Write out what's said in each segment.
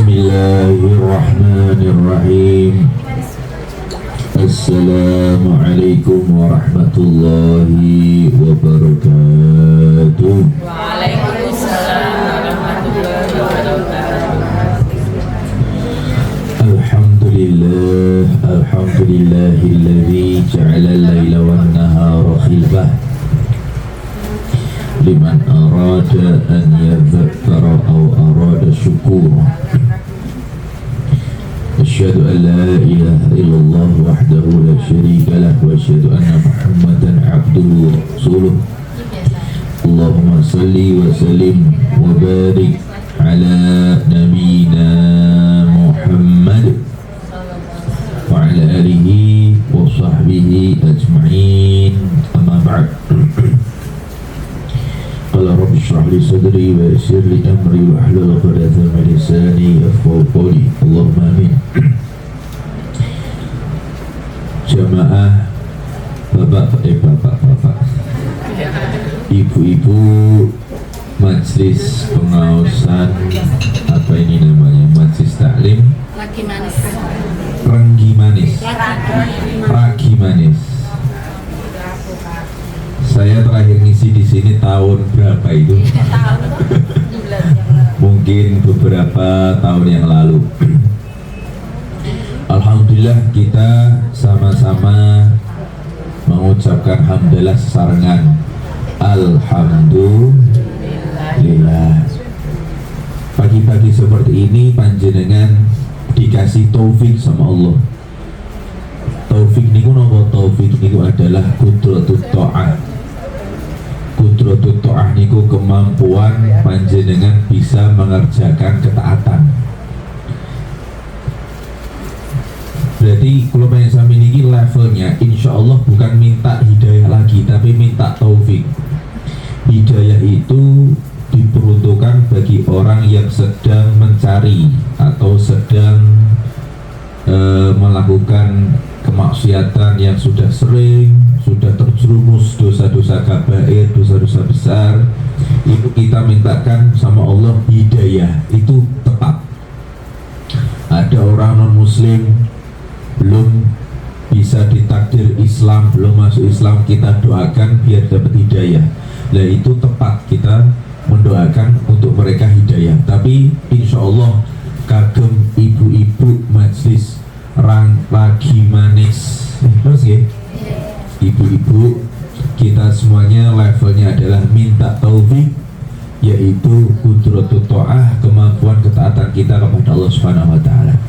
Bismillahirrahmanirrahim. Assalamualaikum warahmatullahi wabarakatuh. Waalaikumsalam warahmatullahi wabarakatuh. Alhamdulillahilladzi ja'ala al-laila wan-nahara khilfah liman arada an yadhakkara aw arada syukura. Asyhadu an la ilaha illallah wahdahu la syarika lah wa asyhadu anna Muhammadan abduhu wa rasuluh. Allahumma salli wa sallim wa barik ala nabiyyina Muhammad wa ala alihi wa sahbihi ajma'in. Amma ba'd. Qala rabbi shrah li sadri wa yassir li amri wa hlul 'uqdatam min lisani yafqahu qawli. Allahumma amin. Jamaah bapak, ibu-ibu majelis pengawasan, apa ini namanya, majelis taklim Ragi Manis. Saya terakhir ngisi di sini tahun berapa itu? Mungkin beberapa tahun yang lalu. Alhamdulillah kita sama-sama mengucapkan hamdalah sesarengan. Alhamdulillah. Pagi-pagi seperti ini panjenengan dikasih taufik sama Allah. Taufik niku napa? Taufik niku adalah qudratut ta'ah. Qudratut ta'ah niku kemampuan panjenengan bisa mengerjakan ketaatan. Berarti kalau pengen sami niki levelnya insya Allah bukan minta hidayah lagi, tapi minta taufik. Hidayah itu diperuntukkan bagi orang yang sedang mencari atau sedang melakukan kemaksiatan yang sudah sering, sudah terjerumus dosa-dosa kabair, dosa-dosa besar. Itu kita mintakan sama Allah hidayah, itu tepat. Ada orang non-muslim belum bisa ditakdir Islam, belum masuk Islam, kita doakan biar dapat hidayah. Nah itu tepat, kita mendoakan untuk mereka hidayah. Tapi insya Allah kagem ibu-ibu majelis Ragi Manis, terus ya, ibu-ibu kita semuanya levelnya adalah minta taufik, yaitu qudratut ta'ah, kemampuan ketaatan kita kepada Allah Subhanahu wa taala.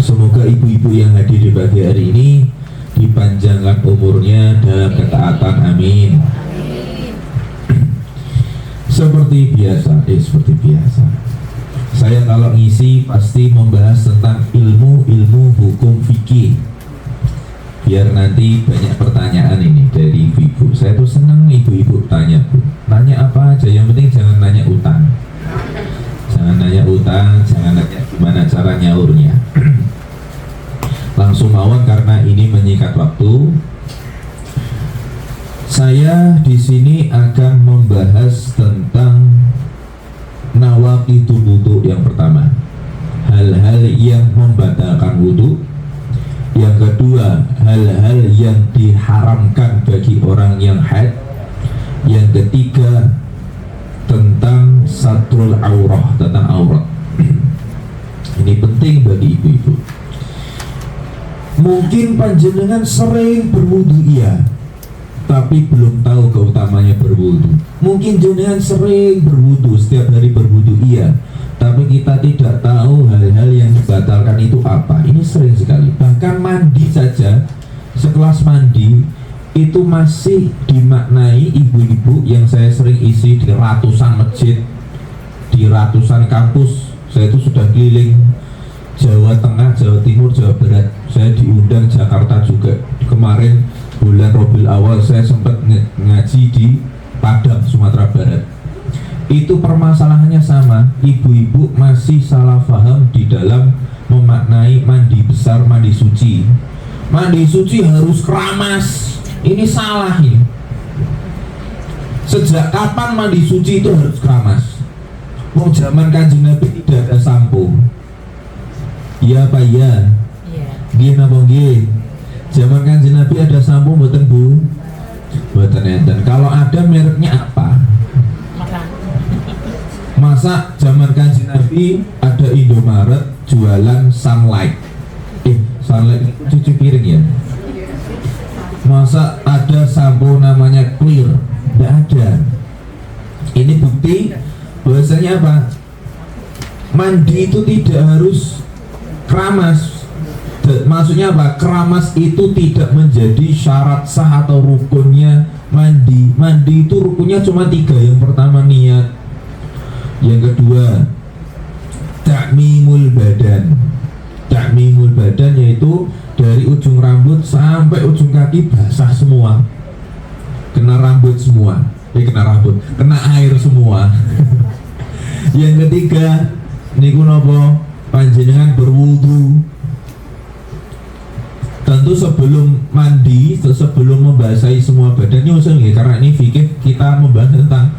Semoga ibu-ibu yang hadir di pagi hari ini dipanjangkan umurnya dalam ketaatan, amin. Seperti biasa, saya kalau ngisi pasti membahas tentang ilmu hukum fikih. Biar nanti banyak pertanyaan ini dari ibu-ibu. Saya tuh senang ibu-ibu tanya, Bu. Nanya apa aja, yang penting jangan nanya utang. Jangan nanya utang, jangan nanya gimana cara nyaurnya. Langsung mawon karena ini menyikat waktu. Saya di sini akan membahas tentang nawaqidul wudu. Yang pertama, hal-hal yang membatalkan wudu. Yang kedua, hal-hal yang diharamkan bagi orang yang haid. Yang ketiga, tentang satrul aurah, tentang aurat. Ini penting bagi ibu-ibu. Mungkin panjenengan sering berwudu, iya, tapi belum tahu keutamanya berwudu. Mungkin jenengan sering berwudu, setiap hari berwudu, iya, tapi kita tidak tahu hal-hal yang membatalkan itu apa. Ini sering sekali. Bahkan mandi saja, sekelas mandi itu masih dimaknai ibu-ibu yang saya sering isi di ratusan masjid, di ratusan kampus. Saya itu sudah keliling Jawa Tengah, Jawa Timur, Jawa Barat. Saya diundang Jakarta juga. Kemarin bulan Rabiul Awal saya sempat ngaji di Padang, Sumatera Barat. Itu permasalahannya sama. Ibu-ibu masih salah paham di dalam memaknai mandi besar, mandi suci. Mandi suci harus keramas. Ini salah ini. Sejak kapan mandi suci itu harus keramas? Mau zaman Kanjeng Nabi tidak ada sampo. Iya Pak ya. Iya. Nggih napa nggih? Zaman Kanjeng Nabi ada sampo mboten Bu? Mboten enten. Kalau ada mereknya apa? Makan. Masa zaman Kanjeng Nabi ada Indomaret jualan Sunlight. Sunlight itu cuci piring ya? Masa ada sampo namanya Clear? Tidak ada. Ini bukti bahwasanya apa? Mandi itu tidak harus keramas. Maksudnya apa? Keramas itu tidak menjadi syarat sah atau rukunnya mandi. Mandi itu rukunnya cuma 3. Yang pertama niat, yang kedua ta'mimul badan. Ta'mimul badan yaitu dari ujung rambut sampai ujung kaki basah semua, kena rambut semua, kena air semua. Yang ketiga niku nopo? Panjenengan berwudu. Tentu sebelum mandi, sebelum membasahi semua badan nyusul ya, karena ini fikih kita membahas tentang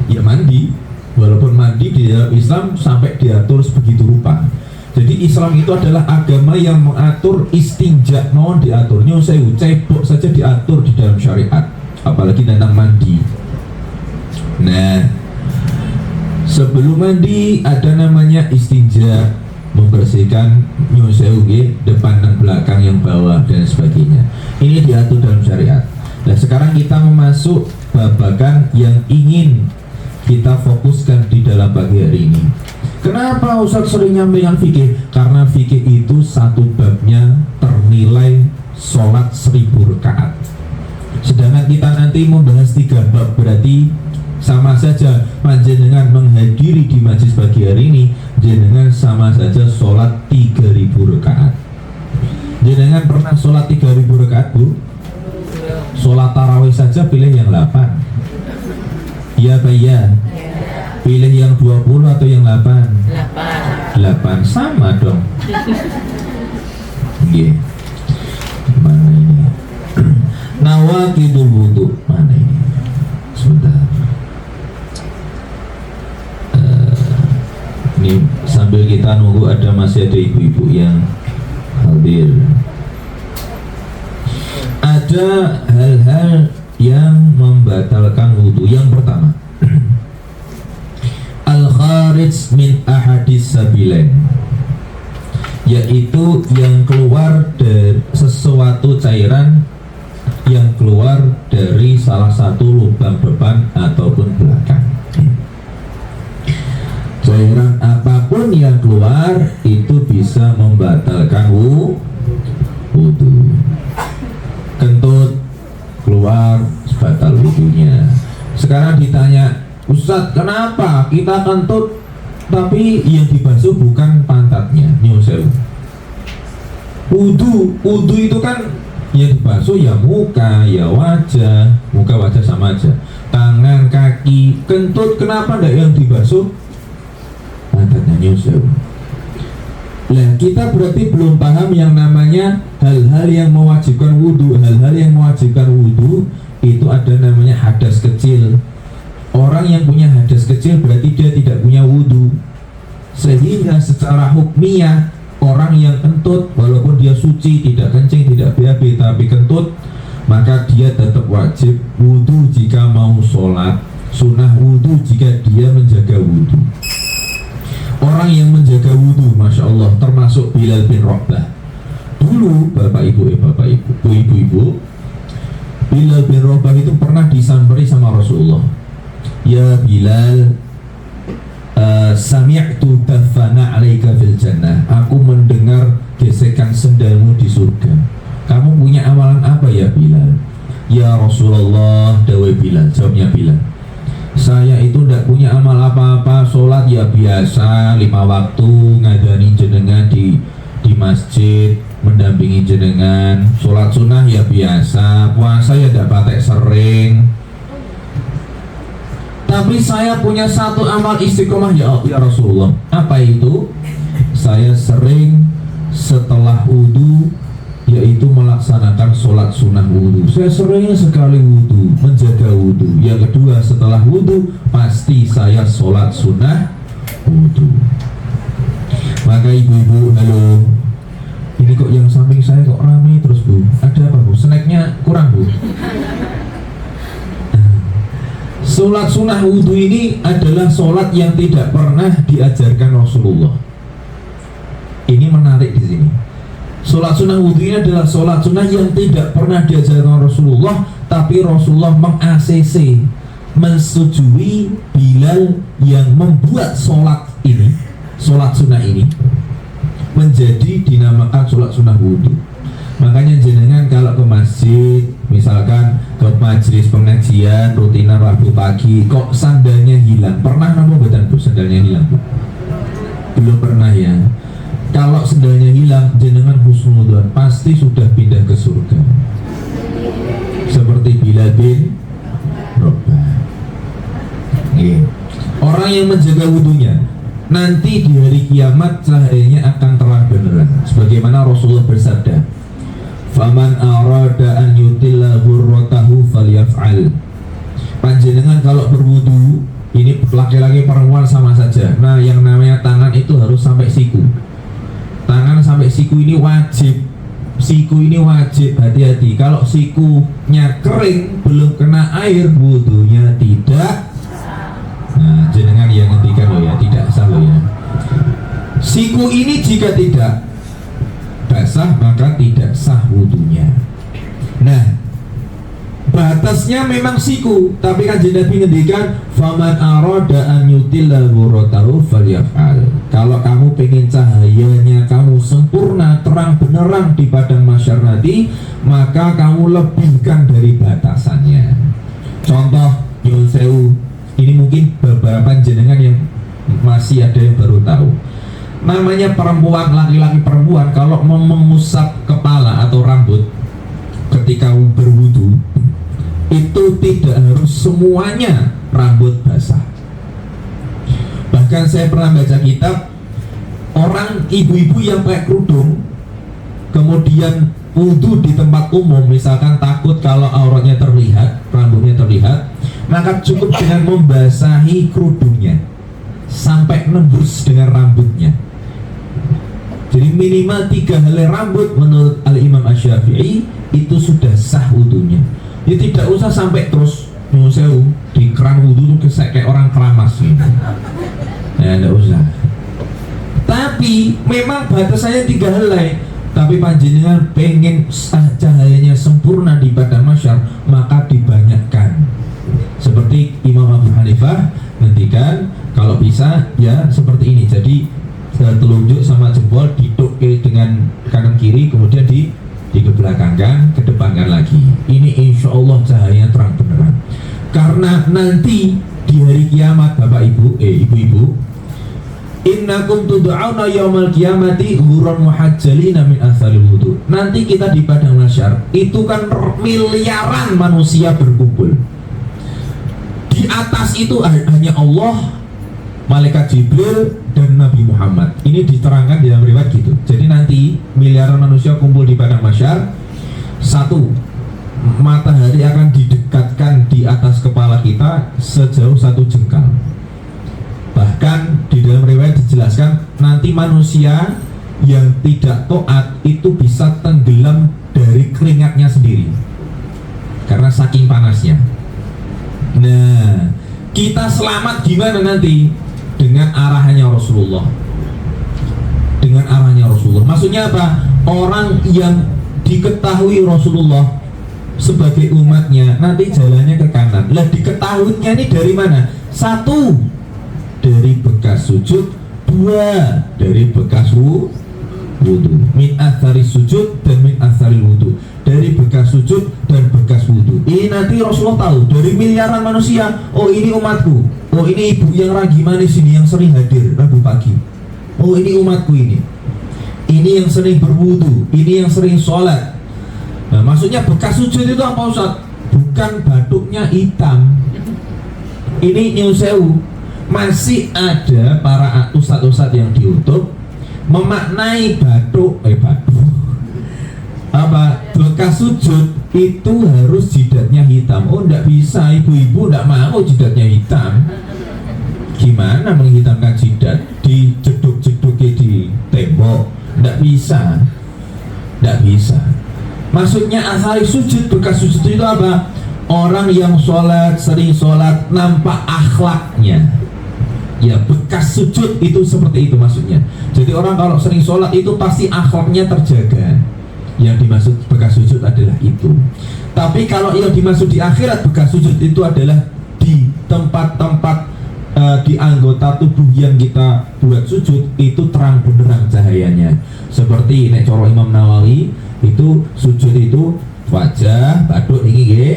ya mandi. Walaupun mandi di dalam Islam sampai diatur sebegitu rupa. Jadi Islam itu adalah agama yang mengatur istinja, mohon diatur nyusul, cebok saja diatur di dalam syariat, apalagi tentang mandi. Nah, sebelum mandi ada namanya istinja, membersihkan nyusul depan dan belakang, yang bawah dan sebagainya. Ini diatur dalam syariat. Nah, sekarang kita memasuk babakan yang ingin kita fokuskan di dalam pagi hari ini. Kenapa Ustaz sering nyampaikan fikih? Karena fikih itu satu babnya ternilai sholat 1000 rakaat. Sedangkan kita nanti membahas 3 bab, berarti sama saja panjenengan menghadiri di majlis pagi hari ini, jenengan sama saja sholat 3000 rakaat. Jenengan pernah sholat 3000 rakaat Bu? Sholat tarawih saja pilih yang 8. Iya Pak ya? Pilih yang 20 atau yang 8? 8 sama dong. Nggih. Mana ini? Nawaqidul wudu. Mana ini? Sebentar. Ini sambil kita nunggu masih ada ibu-ibu yang hadir. Ada hal-hal yang membatalkan wudu. Yang pertama, al-kharij min ahadis sabilain, yaitu yang keluar dari sesuatu cairan yang keluar dari salah satu lubang depan ataupun belakang. Cairan apapun yang keluar itu bisa membatalkan wudu. Kentut keluar batal wudunya. Sekarang ditanya, Ustadz, kenapa kita kentut tapi yang dibasuh bukan pantatnya? Nyusul. Wudu itu kan yang dibasuh ya muka, ya wajah. Muka wajah sama aja. Tangan, kaki, kentut kenapa enggak yang dibasuh? Pantatnya nyusul. Nah, kita berarti belum paham yang namanya hal-hal yang mewajibkan wudu. Hal-hal yang mewajibkan wudu itu ada namanya hadas kecil. Orang yang punya hadas kecil berarti dia tidak punya wudu. Sehingga secara hukmiyah orang yang kentut walaupun dia suci, tidak kencing, tidak BAB tapi kentut, maka dia tetap wajib wudu jika mau sholat. Sunnah wudu jika dia menjaga wudu. Orang yang menjaga wudu, Masya Allah, termasuk Bilal bin Rabah. Dulu Bapak Ibu, ibu-ibu, Bilal bin Rabah itu pernah disamperi sama Rasulullah. Ya Bilal, sami'tu tafana alaika fil jannah. Aku mendengar gesekan sendalmu di surga. Kamu punya amalan apa ya Bilal? Ya Rasulullah, dawai Bilal. Jawabnya Bilal, saya itu tidak punya amal apa-apa. Sholat ya biasa 5 waktu, ngadani jenengan di masjid, mendampingi jenengan. Sholat sunnah ya biasa, puasa ya tidak patek sering. Tapi saya punya satu amal istiqomah ya Rasulullah. Apa itu? Saya sering setelah wudu yaitu melaksanakan sholat sunnah wudu. Saya sering sekali wudu, menjaga wudu. Yang kedua, setelah wudu pasti saya sholat sunnah wudu. Maka ibu-ibu, halo, ini kok yang samping saya kok ramai terus Bu, ada apa Bu? Snacknya kurang Bu? Sholat sunnah wudu ini adalah sholat yang tidak pernah diajarkan Rasulullah. Ini menarik di sini. Sholat sunnah wudu ini adalah sholat sunnah yang tidak pernah diajarkan Rasulullah, tapi Rasulullah meng-ACC, mensetujui Bilal yang membuat sholat ini, sholat sunnah ini menjadi dinamakan sholat sunnah wudu. Makanya jenengan kalau ke masjid, misalkan ke majelis pengajian rutinan Rabu pagi, kok sandalnya hilang, pernah nemu badan Bu sandalnya hilang Bu? Belum pernah ya. Kalau sandalnya hilang, jenengan husnudzon pasti sudah pindah ke surga, seperti Bilal bin Rabah. Orang yang menjaga wudunya nanti di hari kiamat cahayanya akan terang beneran, sebagaimana Rasulullah bersabda, "Faman arada an yutilla hurratahu falyaf'al." Panjenengan kalau berwudu, ini laki-laki perempuan sama saja. Nah, yang namanya tangan itu harus sampai siku. Tangan sampai siku ini wajib. Siku ini wajib, hati-hati. Kalau sikunya kering, belum kena air, wudunya tidak. Nah, jenengan yang ngendikan loh ya, tidak sah loh ya. Siku ini jika tidak basah maka tidak sah wudunya. Nah, batasnya memang siku, tapi kan Nabi ngendikan, "Faman arada an yutilla hurratahu falyaf'al." Kalau kamu pengen cahayanya kamu sempurna, terang benerang di padang mahsyar nanti, maka kamu lebihkan dari batasannya. Contoh, nyuwun sewu, ini mungkin beberapa jenengan yang masih ada yang baru tahu. Namanya perempuan, laki-laki perempuan kalau mau mengusap kepala atau rambut ketika berwudu, itu tidak harus semuanya rambut basah. Bahkan saya pernah baca kitab, orang ibu-ibu yang pakai kerudung kemudian wudu di tempat umum, misalkan takut kalau auratnya terlihat, rambutnya terlihat, maka cukup dengan membasahi kerudungnya sampai nembus dengan rambutnya. Jadi minimal 3 helai rambut menurut Al-Imam Asy-Syafi'i itu sudah sah wudunya. Ya tidak usah sampai terus nyusewu di keran wudu itu kayak orang keramas gitu. Ya tidak usah. Tapi memang batasannya 3 helai. Tapi panjenengan pengen cahayanya sempurna di padang mahsyar, maka dibanyakkan. Seperti Imam Abu Hanifah ngendikan, kalau bisa ya seperti ini. Jadi telunjuk sama jempol dituke dengan kanan kiri, kemudian dikebelakangkan, kedepankan lagi. Ini insya Allah cahayanya terang beneran. Karena nanti di hari kiamat, bapak ibu, ibu-ibu, innakum tud'auna yaumal qiyamati ghurran muhajjalina min atharil wudu. Nanti kita di padang mahsyar itu kan miliaran manusia berkumpul. Di atas itu hanya Allah, malaikat Jibril, dan Nabi Muhammad. Ini diterangkan dalam riwayat gitu. Jadi nanti miliaran manusia kumpul di padang mahsyar. Satu, matahari akan didekatkan di atas kepala kita sejauh 1 jengkal. Bahkan di dalam riwayat dijelaskan nanti manusia yang tidak taat itu bisa tenggelam dari keringatnya sendiri karena saking panasnya. Nah, kita selamat gimana nanti? Dengan arahannya Rasulullah. Dengan arahannya Rasulullah. Maksudnya apa? Orang yang diketahui Rasulullah sebagai umatnya nanti jalannya ke kanan. Lah diketahuinya ini dari mana? 1, dari bekas sujud. 2, dari bekas wudu. Min athari sujud dan min athari wudu. Dari bekas sujud dan bekas wudu. Ini nanti Rasulullah tahu dari miliaran manusia. Oh ini umatku. Oh ini ibu yang ragi manis ini yang sering hadir Rabu pagi. Oh ini umatku ini. Ini yang sering berwudu. Ini yang sering sholat. Nah maksudnya bekas sujud itu apa Ustaz? Bukan batuknya hitam. Ini nyuwun sewu. Masih ada para ustadz-ustadz yang diutus memaknai batuk apa bekas sujud itu harus jidatnya hitam. Oh enggak bisa, ibu-ibu enggak mau jidatnya hitam. Gimana menghitamkan jidat? dijeduk-jeduk di tembok, tidak bisa. Maksudnya asal sujud, bekas sujud itu apa? Orang yang sholat, sering sholat, nampak akhlaknya. Ya, bekas sujud itu seperti itu maksudnya. Jadi orang kalau sering sholat itu pasti akhlaknya terjaga. Yang dimaksud bekas sujud adalah itu. Tapi kalau yang dimaksud di akhirat bekas sujud itu adalah di tempat-tempat di anggota tubuh yang kita buat sujud itu terang benderang cahayanya. Seperti nek coro Imam Nawawi itu sujud itu wajah, baduk ini nggih,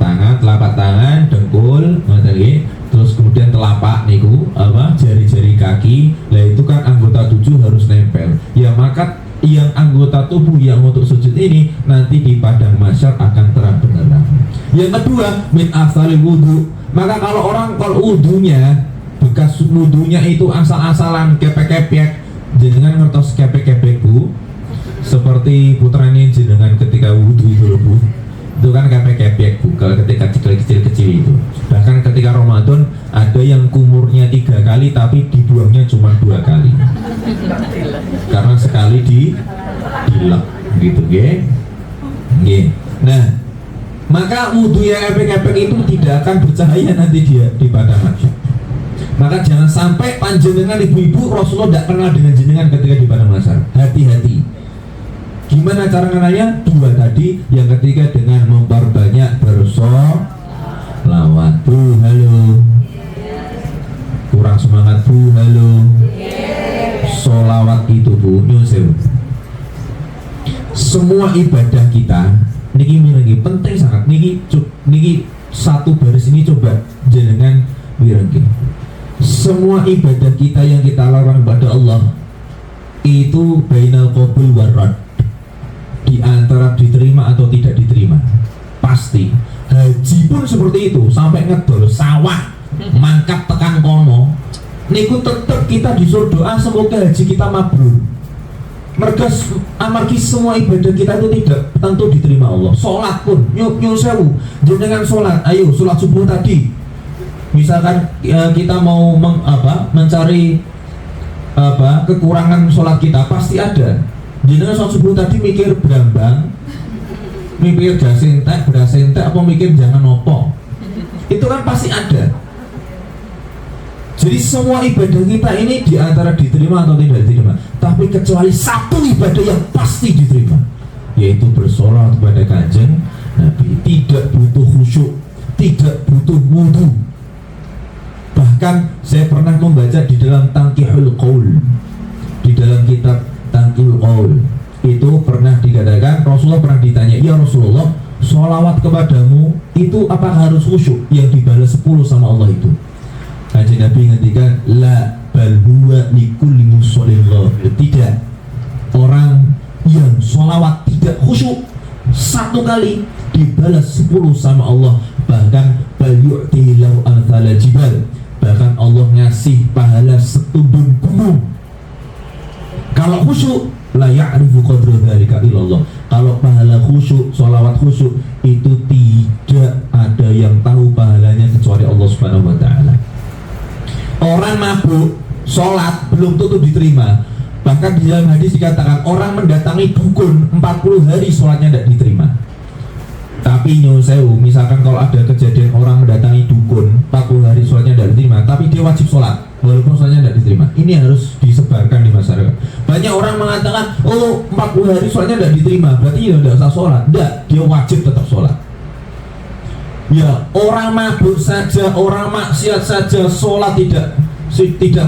tangan, telapak tangan, dengkul, ngoten nggih. Terus kemudian telapak niku jari-jari kaki. Lah itu kan anggota tubuh harus nempel. Ya maka yang anggota tubuh yang untuk sujud ini nanti di padang mahsyar akan terang benderang. Yang kedua, min asali wudu. Maka kalau orang wudunya bekas wudunya itu asal-asalan kepek-kepek, jenengan ngertos kepek-kepekku seperti putranya jenengan ketika wudu itu Bu. Itu kan kepek-kepek Bu kalau ketika kecil-kecil itu. Bahkan ketika Ramadan ada yang kumurnya 3 kali tapi dibuangnya cuma 2 kali. Karena sekali dilek gitu nggih. Nah, maka wudu yang epek-epek itu tidak akan bercahaya nanti dia di padang mahsyar. Maka jangan sampai panjenengan ibu-ibu Rasulullah tidak kenal dengan jenengan ketika di padang mahsyar. Hati-hati. Gimana cara kenalnya? 2 tadi. Yang ketiga dengan memperbanyak bersolawat. Bu, halo. Kurang semangat Bu, halo. Solawat itu Bu, nyusul. Semua ibadah kita niki penting sangat. Niki satu baris ini coba jenengan mirengke. Semua ibadah kita yang kita lakukan kepada Allah itu bainal qabul war rad, di antara diterima atau tidak diterima. Pasti. Haji pun seperti itu, sampai ngedol sawah mangkat tekan kono niku tetap kita disuruh doa semoga haji kita mabrur. Amargi semua ibadah kita itu tidak tentu diterima Allah. Sholat pun nyun sewu jenengan sholat, ayo sholat subuh tadi misalkan kita mau mencari kekurangan sholat kita pasti ada. Jenengan sholat subuh tadi mikir berambang, mikir beras entek apa mikir jangan opo, itu kan pasti ada. Jadi semua ibadah kita ini diantara diterima atau tidak diterima, tapi kecuali satu ibadah yang pasti diterima, yaitu bersolat kepada Kanjeng Nabi. Tidak butuh khusyuk, tidak butuh wudu. Bahkan saya pernah membaca di dalam Tanqihul Qaul, di dalam kitab Tanqihul Qaul itu pernah dikatakan Rasulullah pernah ditanya, ya Rasulullah, sholawat kepadamu itu apa harus khusyuk yang dibalas 10 sama Allah itu? Kanjeng Nabi ngendikan la bal huwa likulli musallin. Tidak, orang yang sholawat tidak khusyuk satu kali dibalas 10 sama Allah. Bahkan bal yu'tihi lahu amthala jibal, bahkan Allah ngasih pahala setudun gunung. Kalau khusyuk la ya'rifu qadra dzalika illallah. Kalau pahala khusyuk, sholawat khusyuk itu tidak ada yang tahu pahalanya kecuali Allah Subhanahu wa taala. Orang mabuk sholat belum tentu diterima. Bahkan di dalam hadis dikatakan orang mendatangi dukun 40 hari sholatnya tidak diterima. Tapi nyuwun sewu, misalkan kalau ada kejadian orang mendatangi dukun 40 hari sholatnya tidak diterima, tapi dia wajib sholat walaupun sholatnya tidak diterima. Ini harus disebarkan di masyarakat. Banyak orang mengatakan, oh 40 hari sholatnya tidak diterima, berarti dia tidak usah sholat. Tidak, dia wajib tetap sholat. Ya, orang mabuk saja, orang maksiat saja sholat tidak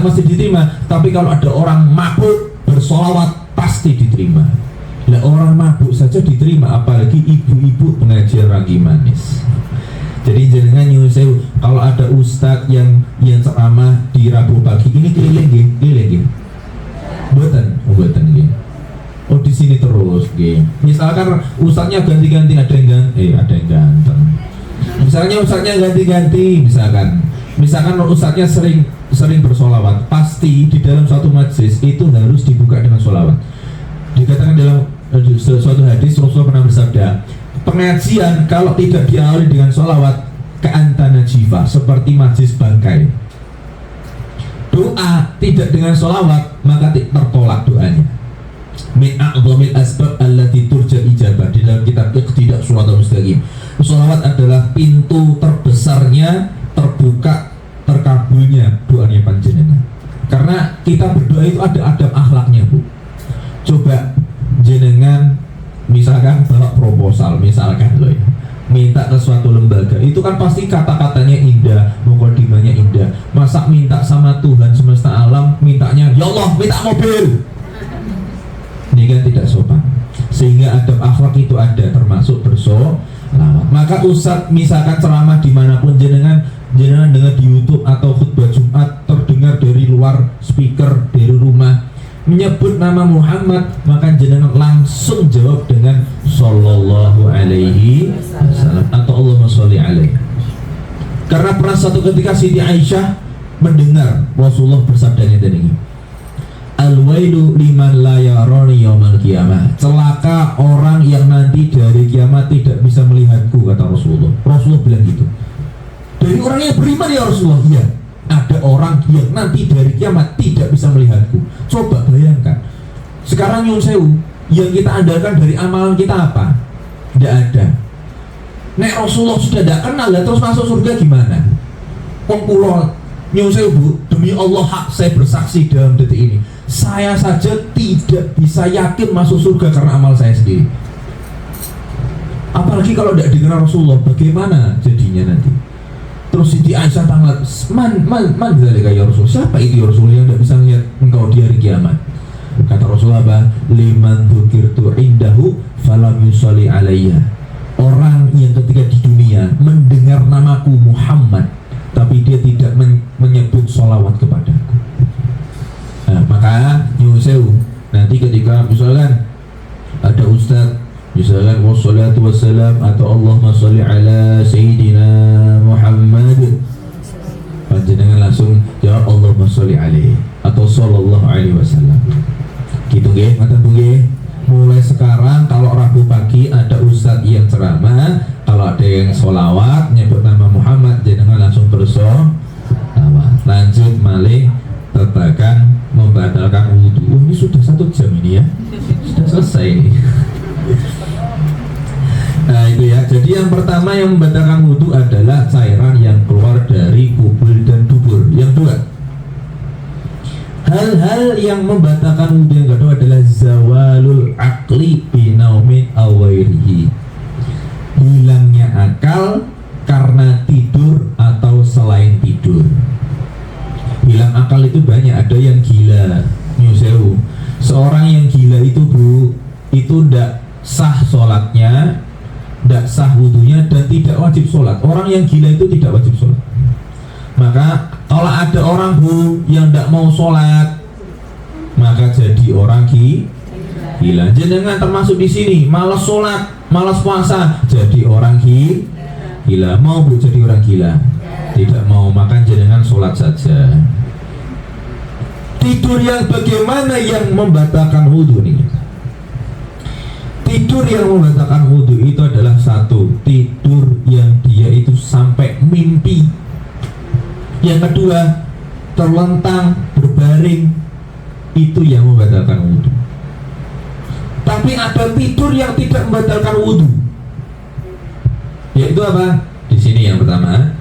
mesti diterima. Tapi kalau ada orang mabuk bersolawat pasti diterima. Lah orang mabuk saja diterima, apalagi ibu-ibu pengajian ragi manis. Jadi jangan nyusul kalau ada ustadz yang ceramah di Rabu pagi ini keliling. Buatan gitu. Oh di sini terus gitu. Misalkan ustadznya ganti-ganti, ada yang ganteng. Misalnya ustadznya ganti-ganti, misalkan ustadznya sering bersolawat, pasti di dalam suatu majlis itu harus dibuka dengan solawat. Dikatakan dalam suatu hadis Rasulullah pernah bersabda, pengajian kalau tidak diawali dengan solawat keantana jiwa, seperti majlis bangkai. doa tidak dengan sholawat, maka tertolak doanya. Min a'zamil asbab allati turja ijabah, di dalam kitab Iqtidah Shiratal Mustaqim. Sholawat adalah pintu terbesarnya terbuka terkabulnya doanya panjenengan. Karena kita berdoa itu ada adab akhlaknya, Bu. Coba jenengan misalkan bawa proposal, misalkan loh ya, minta ke suatu lembaga, itu kan pasti kata-katanya indah, mukadimahnya indah. Masa minta sama Tuhan semesta alam, mintanya ya Allah minta mobil, ini kan tidak sopan. Sehingga adab akhlak itu ada, termasuk bersolawat. Maka Ustadz misalkan ceramah dimanapun jenengan dengar di YouTube atau khutbah Jumat, terdengar dari luar speaker dari rumah menyebut nama Muhammad, maka jenengan langsung jawab dengan sallallahu alaihi wasallam atau Allahumma sholli alaihi. Karena pernah satu ketika Siti Aisyah mendengar Rasulullah bersabdanya tadi, al-wailu liman la yarani yaumal qiyamah, celaka orang yang nanti dari kiamat tidak bisa melihatku, kata Rasulullah. Rasulullah bilang gitu. Dari orang yang beriman ya Rasulullah? Iya, ada orang yang nanti dari kiamat tidak bisa melihatku. Coba bayangkan, sekarang nyun sewu, yang kita andalkan dari amalan kita apa? Tidak ada. Nek Rasulullah sudah tidak kenal, lah terus masuk surga gimana? Kulo nyun sewu, Bu, demi Allah hak saya bersaksi dalam detik ini, saya saja tidak bisa yakin masuk surga karena amal saya sendiri. Apalagi kalau tidak dikenal Rasulullah, bagaimana jadinya nanti? Terus Siti Aisyah tanggal man zalika ya Rasul, siapa itu ya Rasul yang tidak bisa melihat engkau di hari kiamat? Kata Rasulullah apa? Liman dzukirtu indahu falam yusolli alayya, orang yang ketika di dunia mendengar namaku Muhammad tapi dia tidak menyebut sholawat kepadaku. Nah, maka nyusewu nanti ketika misalkan ada ustadz misalkan wassalatu wassalam atau Allahumma sholli ala sayyidina Muhammad, panjenengan langsung jawab Allahumma sholli alaihi atau sallallahu alaihi wasallam. Gitu nggih, ngoten Bu nggih. Mulai sekarang kalau Rabu pagi ada ustadz yang ceramah, kalau ada yang sholawat nyebut nama Muhammad, jenengan langsung bersolawat. Lanjut malih tebakan membatalkan wudhu. Oh, ini sudah 1 jam ini ya, sudah selesai ini. Nah itu ya, jadi yang pertama yang membatalkan wudhu adalah cairan yang keluar dari kubul dan dubur. Yang dua, hal-hal yang membatalkan wudhu yang kedua adalah zawalul aqli binaumin awairihi, hilangnya akal karena tidur atau selain tidur. Hilang akal itu banyak, ada yang gila, nyusewu. Seorang yang gila itu Bu, itu tidak sah sholatnya, tidak sah wudhunya, dan tidak wajib sholat. Orang yang gila itu tidak wajib sholat. Maka kalau ada orang Bu yang tidak mau sholat, maka jadi orang gila. Jenengan termasuk di sini, malas sholat, malas puasa, jadi orang gila. Mau Bu jadi orang gila? Tidak mau, maka jenengan sholat saja. Tidur yang bagaimana yang membatalkan wudhu nih? Tidur yang membatalkan wudhu itu adalah satu, tidur yang dia itu sampai mimpi. Yang kedua, terlentang, berbaring, itu yang membatalkan wudhu. Tapi ada tidur yang tidak membatalkan wudhu, yaitu apa? Di sini yang pertama,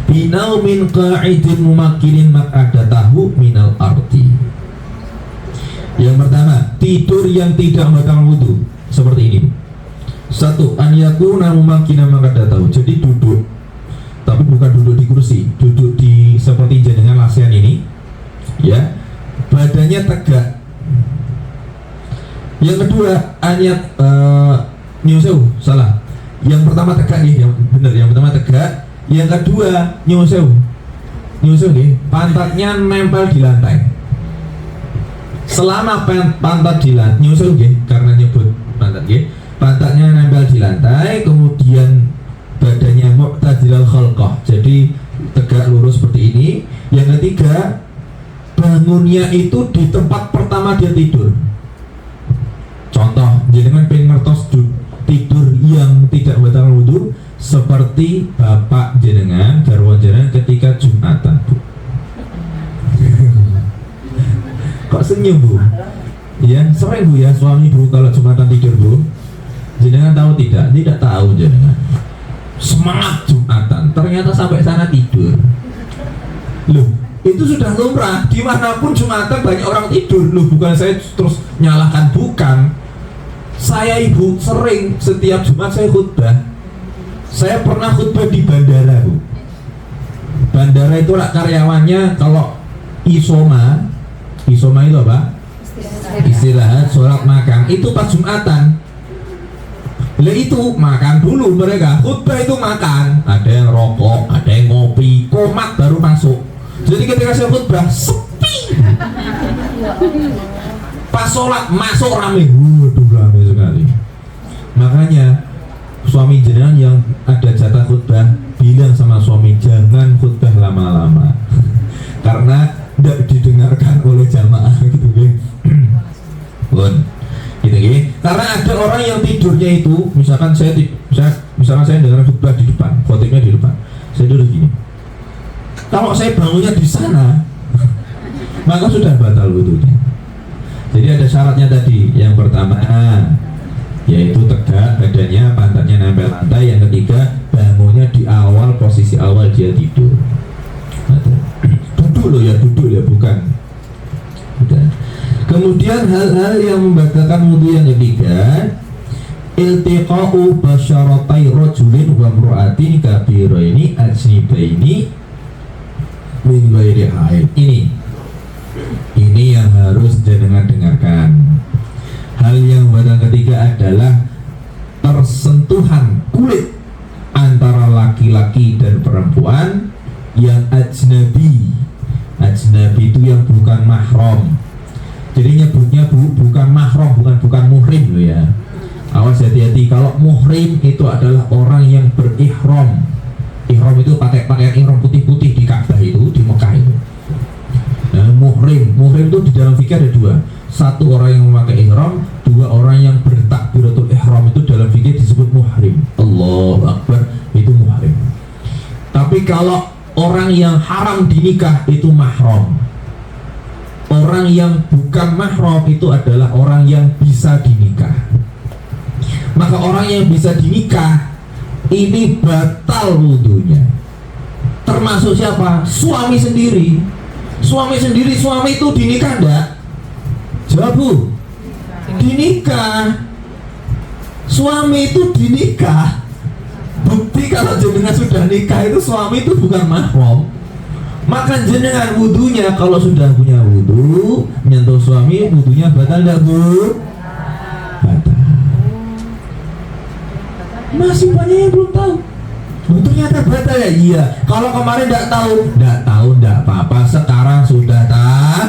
binaumin qa'idin mumakkinin mak'adatahu minal ardi. Yang pertama, tidur yang tidak membatalkan wudhu seperti ini. Satu, an yakuna mumakkinan mak'adatahu, jadi duduk, tapi bukan duduk di kursi, duduk di seperti jenengan lasian ini, ya, badannya tegak. Yang kedua, nyusew, salah. Yang pertama tegak nih, yang benar, yang pertama tegak. Yang kedua, nyusew nih, pantatnya nempel di lantai. Selama pantat di lantai, nyusew nih, karena nyebut pantat nih, pantatnya nempel di lantai, kemudian badannya mu'tadilal khalqah, jadi tegak lurus seperti ini. Yang ketiga, bangunnya itu di tempat pertama dia tidur. Contoh, jenengan pengen ngertos tidur yang tidak membatalkan wudhu, seperti bapak jenengan, garwa jenengan ketika Jumatan Bu. kok senyum Bu? Ya, sering Bu ya suami Bu kalau Jumatan tidur Bu. Jenengan tahu tidak? Tidak tahu jenengan. Semangat Jumatan, ternyata sampai sana tidur. Loh, itu sudah lumrah. Dimanapun Jumatan banyak orang tidur. Loh, bukan saya terus nyalahkan, bukan. Saya Ibu sering setiap Jumat saya khutbah. Saya pernah khutbah di bandara Bu. Bandara itu lah karyawannya kalau isoma itu apa? Istirahat, sholat, makan. Itu pas Jumatan. Lah itu makan dulu mereka, khutbah itu makan. Ada yang rokok, ada yang ngopi, komat baru masuk. Jadi ketika saya khutbah sepi. Pas sholat masuk rame, waduh rame sekali. Makanya suami jenengan yang ada jatah khutbah bilang sama suami jangan khutbah lama-lama karena tidak didengarkan oleh jamaah gitu kan. Gitu ya. Karena ada orang yang tidurnya itu, misalkan saya dengar khutbah di depan, khotibnya di depan, saya duduk gini. Kalau saya bangunnya di sana, maka sudah batal wudunya. Jadi ada syaratnya tadi. Yang pertama, yaitu tegak badannya, pantatnya nempel lantai. Yang ketiga, bangunnya di awal, posisi awal dia tidur. Duduk ya, bukan. Kemudian hal-hal yang membatalkan wudu yang ketiga, iltiqa'u basyaratai rajulin wa imra'atin kabiraini ajnibaini min ghairi haid. Ini yang harus jenengan dengarkan. Hal yang batal ketiga adalah persentuhan kulit antara laki-laki dan perempuan yang ajnabi. Ajnabi itu yang bukan mahram. Jadi nyebutnya bukan mahram, bukan muhrim loh ya. Awas hati-hati, kalau muhrim itu adalah orang yang berihram. Ihram itu pakai pakaian ihram putih-putih di Ka'bah itu, di Mekah itu. Nah, muhrim itu di dalam fikih ada dua. Satu orang yang memakai ihram, dua orang yang bertakbiratul ihram itu dalam fikih disebut muhrim. Allahu Akbar, itu muhrim. Tapi kalau orang yang haram dinikah itu mahram. Orang yang bukan mahram itu adalah orang yang bisa dinikah. Maka orang yang bisa dinikah ini batal wudunya. Termasuk siapa? Suami sendiri. Suami itu dinikah enggak? Jawab Bu. Dinikah. Suami itu dinikah. Bukti kalau jenengan sudah nikah itu suami itu bukan mahram. Maka jenengan wudunya kalau sudah punya wudu menyentuh suami, wudunya batal enggak Bu? Batal. Masih banyak yang belum tahu. Oh, ternyata batal ya? Iya. Kalau kemarin enggak tahu enggak apa-apa. Sekarang sudah tahu.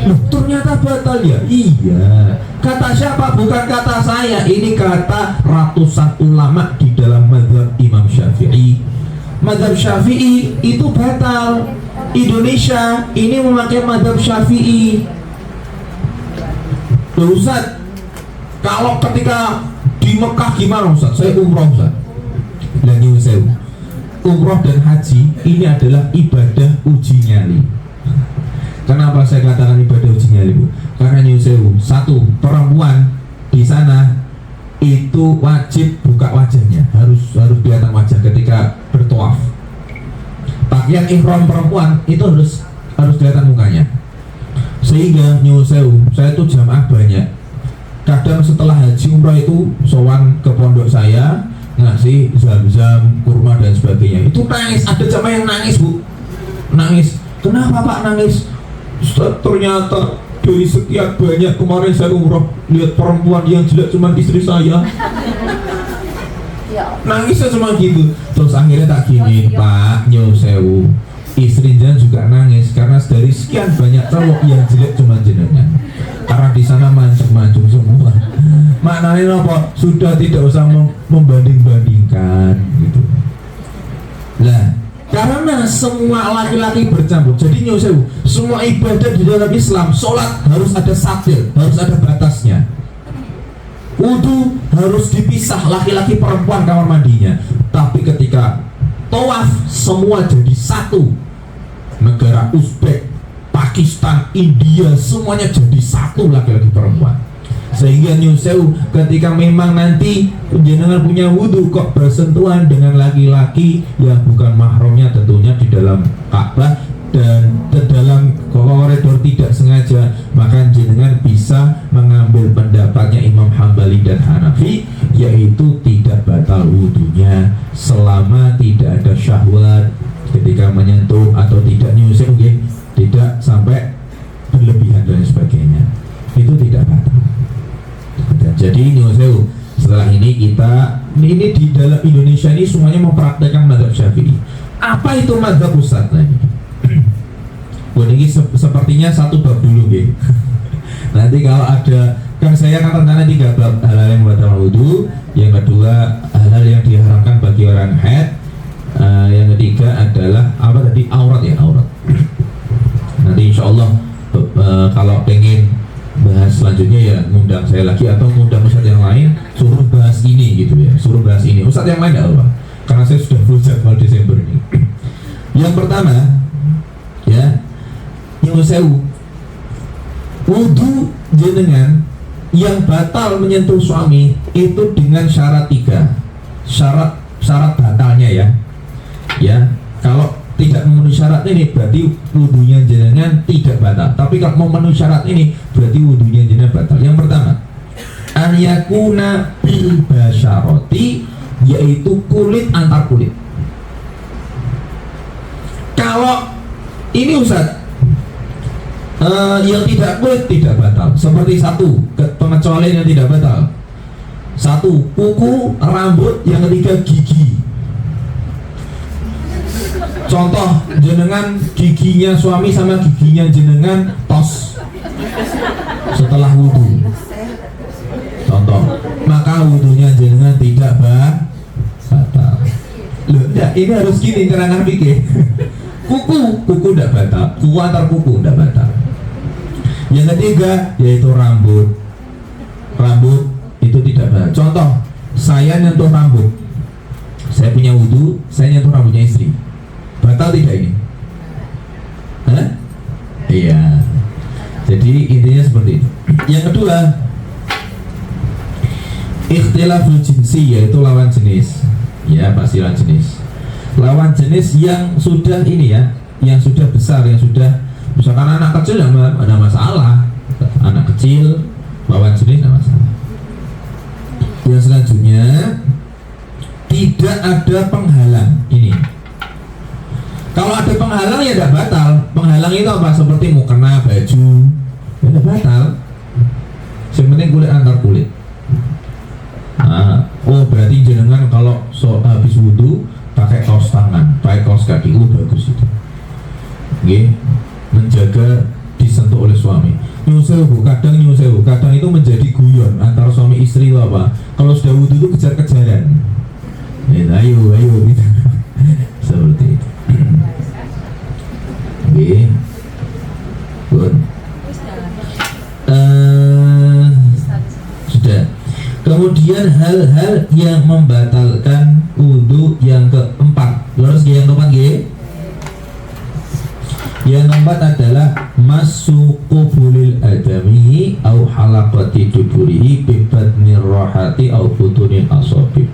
Loh, ternyata batal ya? Iya. Kata siapa? Bukan kata saya. Ini kata ratusan ulama di dalam mazhab Imam Syafi'i. Mazhab Syafi'i itu batal. Indonesia ini memakai mazhab Syafi'i. Loh Ustaz, kalau ketika di Mekah gimana Ustaz? Saya umroh Ustaz. Dan nyusul umroh dan haji ini adalah ibadah uji nyali. Kenapa saya katakan ibadah uji nyali Bu? Karena nyusul satu, perempuan di sana itu wajib buka wajahnya, harus kelihatan wajah ketika bertawaf. Pakaian ihram perempuan itu harus kelihatan mukanya. Sehingga nyusul saya tuh jamaah banyak. Kadang setelah haji umrah itu sowan ke pondok saya ngasih zam-zam, kurma dan sebagainya. Itu nangis, ada jamaah yang nangis Bu. Nangis. Kenapa Pak nangis? Ustaz, ternyata dari sekian banyak kemarin saya umroh lihat perempuan yang jelek cuma istri saya. Nangisnya cuma gitu. Terus akhirnya tak gini, Pak Nyosewu, istri jenengan juga nangis karena dari sekian banyak cowok yang jelek cuma jenengan. Karena di sana mancung-mancung semua. Maknanya apa? Sudah tidak usah membanding-bandingkan gitu. Lah, karena semua laki-laki bercampur. Jadi nyosewu, semua ibadah di dalam Islam, sholat harus ada satir, harus ada batasnya. Wudu harus dipisah, laki-laki perempuan kamar mandinya. Tapi ketika tawaf semua jadi satu. Negara Uzbek, Pakistan, India, semuanya jadi satu laki-laki perempuan. Sehingga nyun sewu ketika memang nanti jenengan punya wudhu kok bersentuhan dengan laki-laki yang bukan mahramnya tentunya di dalam Ka'bah dan di dalam koridor tidak sengaja, maka jenengan bisa mengambil pendapatnya Imam Hambali dan Hanafi, yaitu tidak batal wudhunya selama tidak ada syahwat ketika menyentuh atau tidak nyusir, tidak sampai berlebihan dan sebagainya, itu tidak batal. Jadi nyusewu, setelah ini kita ini di dalam Indonesia ini semuanya mempraktekkan mazhab Syafi'i. Apa itu mazhab Ustaz lagi? Wah, ini sepertinya satu bab dulu, gitu. Nanti kalau ada, kan saya akan rencana 3 bab: hal-hal yang membatalkan wudu, yang kedua hal-hal yang diharamkan bagi orang haid, yang ketiga adalah apa tadi, aurat ya, aurat. Nanti insya Allah kalau pengen bahas selanjutnya ya ngundang saya lagi atau ngundang ustadz yang lain, suruh bahas ini gitu ya, suruh bahas ini. Ustadz yang lain enggak apa, karena saya sudah full jadwal Desember ini. Yang pertama ya, yang sewu, wudu jenengan yang batal menyentuh suami itu dengan syarat 3. Syarat batalnya ya, kalau tidak memenuhi syarat ini berarti wudunya jenengan tidak batal. Tapi kalau memenuhi syarat ini berarti wudunya jenengan batal. Yang pertama, an yakuna bil basyarati, yaitu kulit antar kulit. Kalau ini Ustaz, yang tidak kulit tidak batal. Seperti satu pengecualian yang tidak batal: 1 kuku, rambut, yang ketiga gigi. Contoh, jenengan giginya suami sama giginya jenengan tos setelah wudhu, contoh, maka wudhunya jenengan tidak batal. Loh, enggak, ini harus gini keterangan fikih. Kuku tidak batal, kuku antar kuku tidak batal. Yang ketiga yaitu rambut itu tidak batal. Contoh, saya nyentuh rambut, saya punya wudhu, saya nyentuh rambutnya istri, batal tidak ini? Hah? Iya. Jadi intinya seperti itu. Yang kedua, ikhtilaful jinsi, yaitu lawan jenis. Ya, pasti lawan jenis. Lawan jenis yang sudah ini ya, yang sudah besar, yang sudah, misalkan anak kecil tidak ada masalah. Anak kecil lawan jenis tidak masalah. Yang selanjutnya, tidak ada penghalang. Ini kalau ada penghalang ya tidak batal. Penghalang itu apa? Seperti mukena, baju, ya tidak batal. Yang penting kulit antar kulit. Nah, oh berarti jenengan kalau habis wudhu pakai kaos tangan, pakai kaos kaki, bagus itu. Oke, menjaga disentuh oleh suami. Nyusewu, kadang itu menjadi guyon antara suami istri itu apa? Kalau sudah wudhu itu kejar-kejaran. Ya, ayo gitu. Seperti itu. Oke, good. Sudah. Kemudian hal-hal yang membatalkan wudhu yang keempat. Terus yang keempat yang keempat adalah masukubulil adami au halaqati duburihi bibatnir rohati au butunil asobib.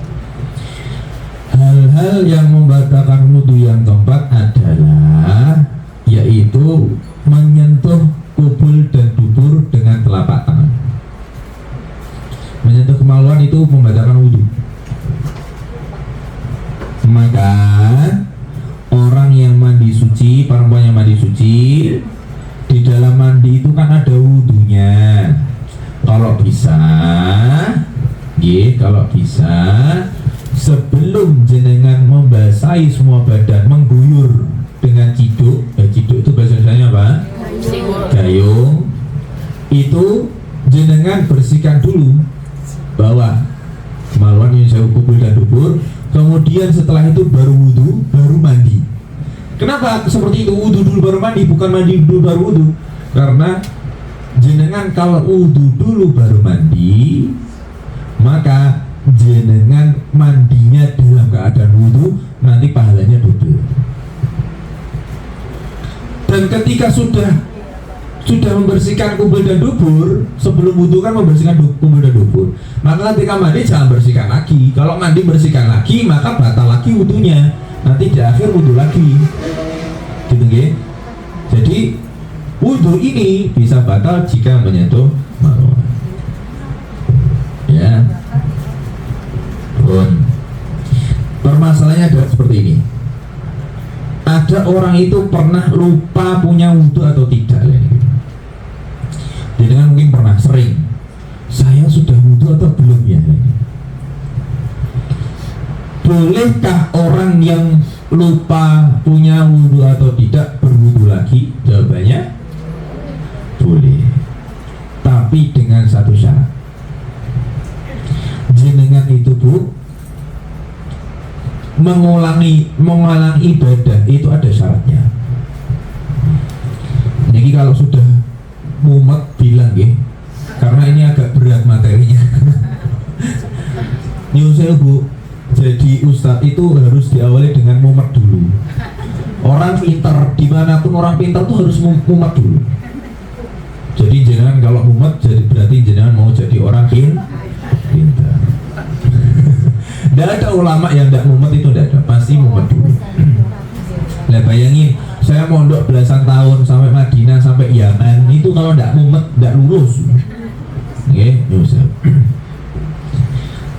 Hal-hal yang membatalkan wudhu yang keempat adalah yaitu menyentuh kubul dan dubur dengan telapak tangan. Menyentuh kemaluan itu membatalkan wudhu. Maka orang yang mandi suci, perempuan yang mandi suci, di dalam mandi itu kan ada wudhunya. Kalau bisa, sebelum jenengan membasahi semua badan, mengguyur dengan ciduk, ciduk itu bahasa Indonesianya apa? Gayung. Itu jenengan bersihkan dulu bawah, kemaluan yang saya kubul dan dubur. Kemudian setelah itu baru wudhu, baru mandi. Kenapa seperti itu? Wudhu dulu baru mandi, bukan mandi dulu baru wudhu. Karena jenengan kalau wudhu dulu baru mandi, maka jenengan mandinya dalam keadaan wudhu, nanti pahalanya double. Dan ketika sudah sudah membersihkan kubul dan dubur, sebelum wudhu kan membersihkan kubul dan dubur, maka ketika mandi jangan bersihkan lagi. Kalau mandi bersihkan lagi, maka batal lagi wudhunya. Nanti di akhir wudhu lagi, gitu nggih. Jadi wudhu ini bisa batal jika menyentuh marwah. Ya. Pun. Permasalahannya adalah seperti ini. Ada orang itu pernah lupa punya wudhu atau tidak ya. Jadi kan mungkin pernah sering. Saya sudah wudhu atau belum ya? Bolehkah orang yang lupa punya wudhu atau tidak berwudhu lagi? Jawabannya boleh, tapi dengan satu syarat. Jenengan itu Bu mengulangi ibadah itu ada syaratnya. Jadi kalau sudah mumet bilang ya, karena ini agak berat materinya. Nyusul Bu, jadi ustadz itu harus diawali dengan mumet dulu. Orang pintar, dimanapun orang pintar tuh harus mumet dulu. Jadi jangan kalau mumet jadi berarti jangan mau jadi orang pintar. Tidak ada ulama yang tidak mumet, itu tidak ada, pasti mumet dulu. Nah bayangin, saya mondok belasan tahun sampai Madinah sampai Yaman, itu kalau tidak mumet tidak lulus. Oke, Yusuf.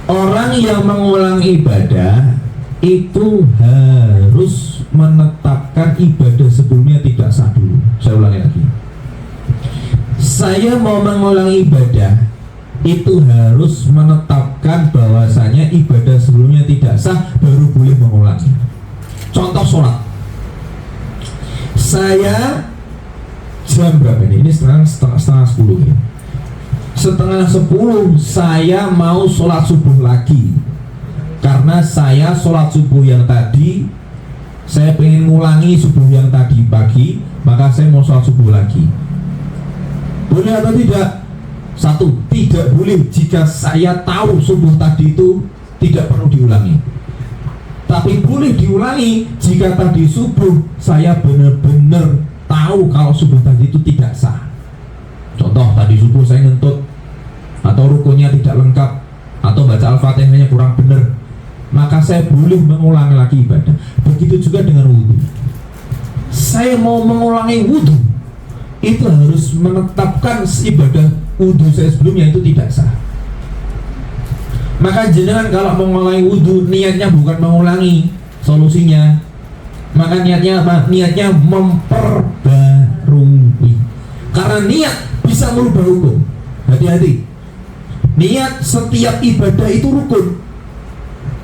Orang yang mengulang ibadah itu harus menetapkan ibadah sebelumnya tidak sah dulu. Saya ulangi lagi. Saya mau mengulang ibadah itu harus menetapkan bahwasanya ibadah sebelumnya tidak sah baru boleh mengulangi. Contoh sholat. Saya jam berapa ini? Ini setengah 10 ya. Setengah 10 saya mau sholat subuh lagi. Karena saya sholat subuh yang tadi, saya pengen ngulangi subuh yang tadi pagi, maka saya mau sholat subuh lagi. Boleh atau tidak? Satu, tidak boleh jika saya tahu subuh tadi itu tidak perlu diulangi. Tapi boleh diulangi jika tadi subuh saya benar-benar tahu kalau subuh tadi itu tidak sah. Contoh, tadi subuh saya ngentut, atau rukunnya tidak lengkap, atau baca Al-Fatihahnya kurang benar, maka saya boleh mengulangi lagi ibadah. Begitu juga dengan wudhu. Saya mau mengulangi wudhu, itu harus menetapkan ibadah wudhu saya sebelumnya itu tidak sah. Maka jenengan kalau mengulangi wudhu, niatnya bukan mengulangi solusinya, maka niatnya apa? Niatnya memperbarui. Karena niat bisa merubah hukum. Hati-hati. Niat setiap ibadah itu rukun.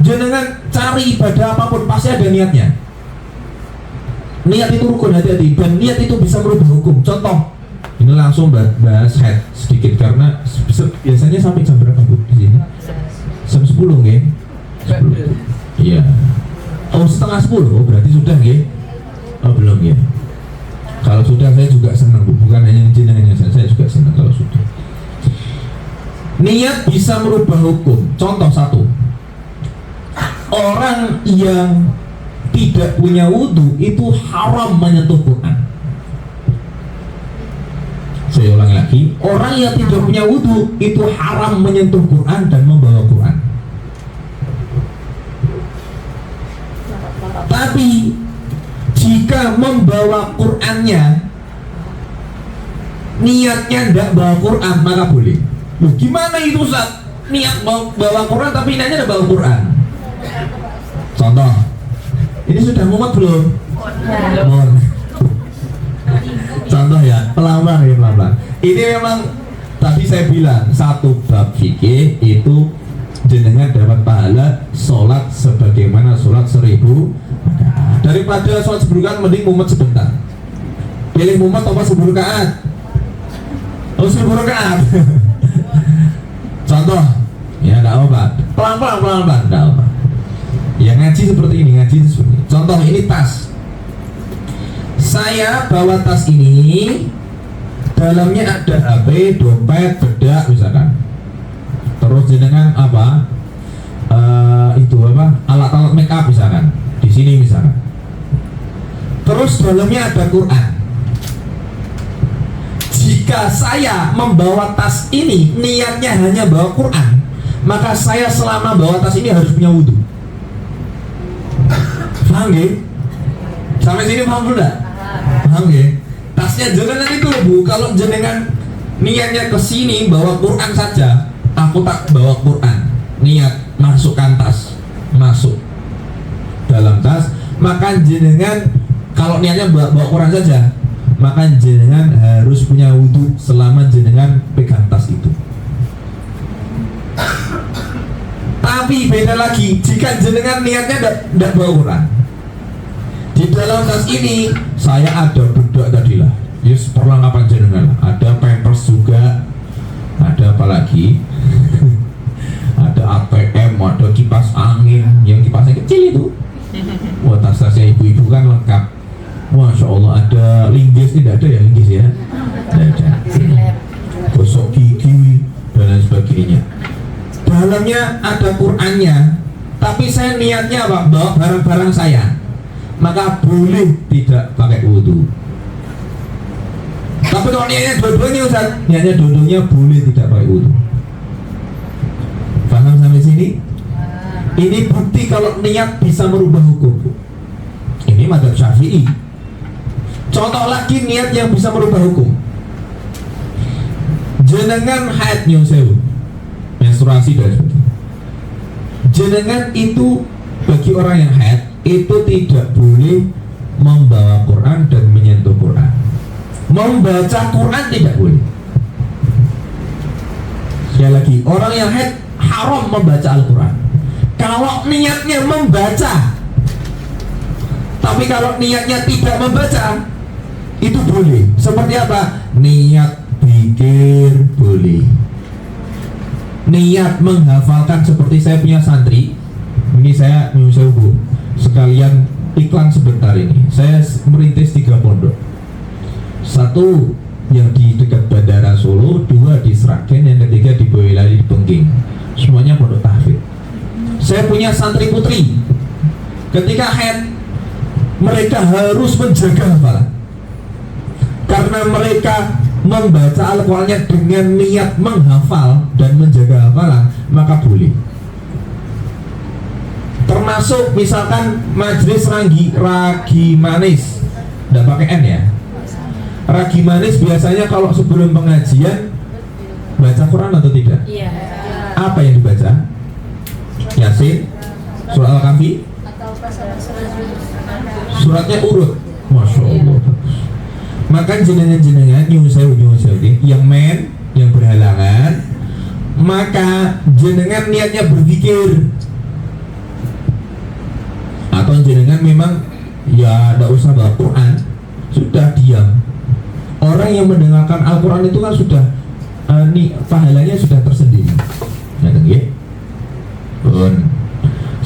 Jangan cari ibadah apapun pasti ada niatnya. Niat itu rukun, hati-hati. Dan niat itu bisa merubah hukum. Contoh, ini langsung bahas head sedikit karena biasanya sampai jam berapa Bu di sini? Jam 10 nggih? 10. Iya. Oh, setengah 10. Oh, berarti sudah nggih? Oh, belum ya. Kalau sudah saya juga senang Bu. Bukan hanya jenengan saya juga senang kalau sudah. Niat bisa merubah hukum. Contoh satu, orang yang tidak punya wudhu itu haram menyentuh Quran. Saya ulangi lagi, orang yang tidak punya wudhu itu haram menyentuh Quran dan membawa Quran. Tapi jika membawa Qurannya niatnya tidak bawa Quran, maka boleh. Loh, gimana itu Ustaz? Niat bawa Quran tapi niatnya tidak bawa Quran. Contoh, ini sudah mumet belum? Belum. Contoh ya, pelan-pelan ya, pelan-pelan. Ini memang tadi saya bilang satu bab fikih itu jenengan dapat pahala sholat sebagaimana sholat 1000. Daripada sholat 10 rakaat mending mumet sebentar. Pilih mumet apa 10 rakaat? Oh, 10 rakaat. Contoh, ya enggak apa-apa. Pelan-pelan, enggak apa. Ya ngaji seperti ini, Contoh, ini tas. Saya bawa tas ini, dalamnya ada HP, dompet, bedak misalkan. Terus jenengan apa? Alat-alat make up misalkan. Di sini misalkan. Terus dalamnya ada Quran. jika saya membawa tas ini niatnya hanya bawa Quran, maka saya selama bawa tas ini harus punya wudhu. Paham gak? Sampai sini paham dulu gak? Paham gak? Tasnya jenengan itu loh Bu, kalau jenengan niatnya ke sini bawa Quran saja, aku tak bawa Quran, niat masukkan tas, masuk dalam tas, maka jenengan kalau niatnya bawa Quran saja, maka jenengan harus punya wudhu selama jenengan pegang tas itu. Tapi beda lagi jika jenengan niatnya tidak bawa Quran. Di dalam tas ini saya ada bedak tadi lah, yes, perlengkapan jenengan, ada pampers juga, ada apa lagi? Ada ATM, ada kipas angin, yang kipasnya kecil itu. Wah, tas-tasnya ibu-ibu kan lengkap. Masya Allah, ada linggis, tidak ada ya linggis ya? Tidak ada. Gosok gigi dan lain sebagainya. Dalamnya ada Qur'annya, tapi saya niatnya apa? Bawa barang-barang saya, maka boleh tidak pakai wudhu. Tapi kalau niatnya dua-duanya Ustaz, niatnya dua-duanya boleh tidak pakai wudhu. Paham sampai sini? Ini bukti kalau niat bisa merubah hukum. Ini mazhab Syafi'i. Contoh lagi niat yang bisa merubah hukum. Jenengan haid nyusul, menstruasi dan sebagainya. Jenengan itu bagi orang yang haid itu tidak boleh membawa Quran dan menyentuh Quran. Membaca Quran tidak boleh. Sekali lagi, orang yang haid haram membaca Al-Quran. Kalau niatnya membaca, tapi kalau niatnya tidak membaca, itu boleh. Seperti apa? Niat pikir boleh. Niat menghafalkan, seperti saya punya santri. Ini saya nyusul Bu, sekalian iklan sebentar ini. Saya merintis 3 pondok. 1 yang di dekat Bandara Solo, 2 di Sragen, yang ketiga di Boyolali di Bengging. Semuanya pondok tahfidz. Saya punya santri putri, ketika haid mereka harus menjaga hafalan, karena mereka membaca Al-Qurannya dengan niat menghafal dan menjaga hafalan, maka boleh. Termasuk misalkan majelis ragi manis, tidak pakai N ya. Ragi manis biasanya kalau sebelum pengajian baca Quran atau tidak? Iya. Apa yang dibaca? Yasin, surah Al-Kahfi, suratnya urut. Masya Allah. Maka jenengan nyusul yang men, yang berhalangan, maka jenengan niatnya berpikir, atau jenengan memang ya tidak usah bawa Quran, sudah diam. Orang yang mendengarkan Al-Quran itu kan sudah pahalanya sudah tersendiri. Ya,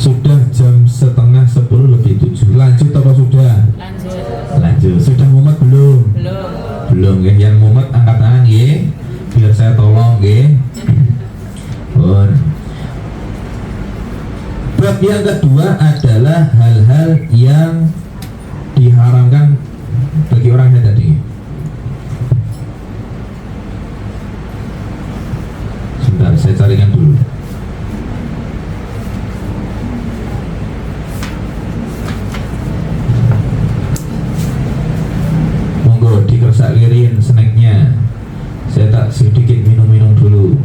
sudah jam 9:30 lebih 7. Lanjut apa sudah? Lanjut. Sudah mumet belum? Belum ya. Yang mumet angkat tangan ya, biar saya tolong ya. Bab yang kedua adalah hal-hal yang diharamkan bagi orang yang tadi. Sebentar, saya carikan dulu. Monggo dikersakirin snacknya. Saya tak sedikit minum-minum dulu.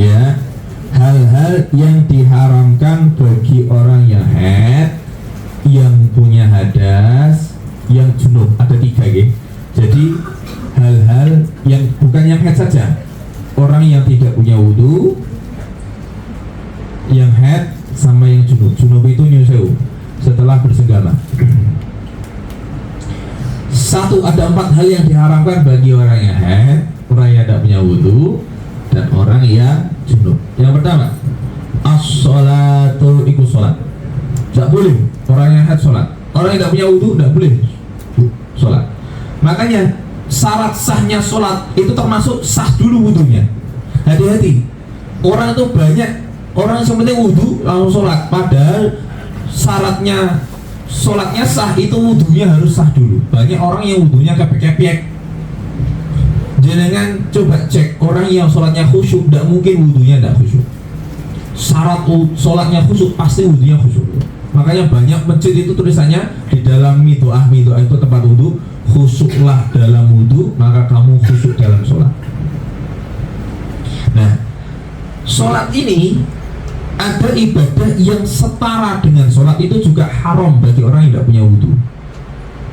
Ya, hal-hal yang diharamkan bagi orang yang haid, yang punya hadas, yang junub, ada 3 ya. Jadi hal-hal yang bukan yang haid saja, orang yang tidak punya wudhu, yang haid sama yang junub. Junub itu nyusul setelah bersenggama. 1, ada 4 hal yang diharamkan bagi orang yang haid, orang yang tidak punya wudhu, dan orang yang junub. Yang pertama, as-sholatu ikut sholat. Tidak boleh orang yang haid sholat. Orang yang tidak punya wudhu tidak boleh sholat. Makanya syarat sahnya sholat itu termasuk sah dulu wudunya. Hati-hati, orang itu banyak orang yang penting wudu langsung sholat, padahal syaratnya sholatnya sah itu wudunya harus sah dulu. Banyak orang yang wudunya kepek-kepek. Jangan coba cek orang yang sholatnya khusyuk, tidak mungkin wudunya tidak khusyuk. Syarat sholatnya khusyuk pasti wudunya khusyuk. Makanya banyak masjid itu tulisannya di dalam midoah itu tempat wudu, khusyuklah dalam wudu maka kamu khusyuk dalam sholat. Nah, sholat ini ada ibadah yang setara dengan sholat itu juga haram bagi orang yang tidak punya wudu.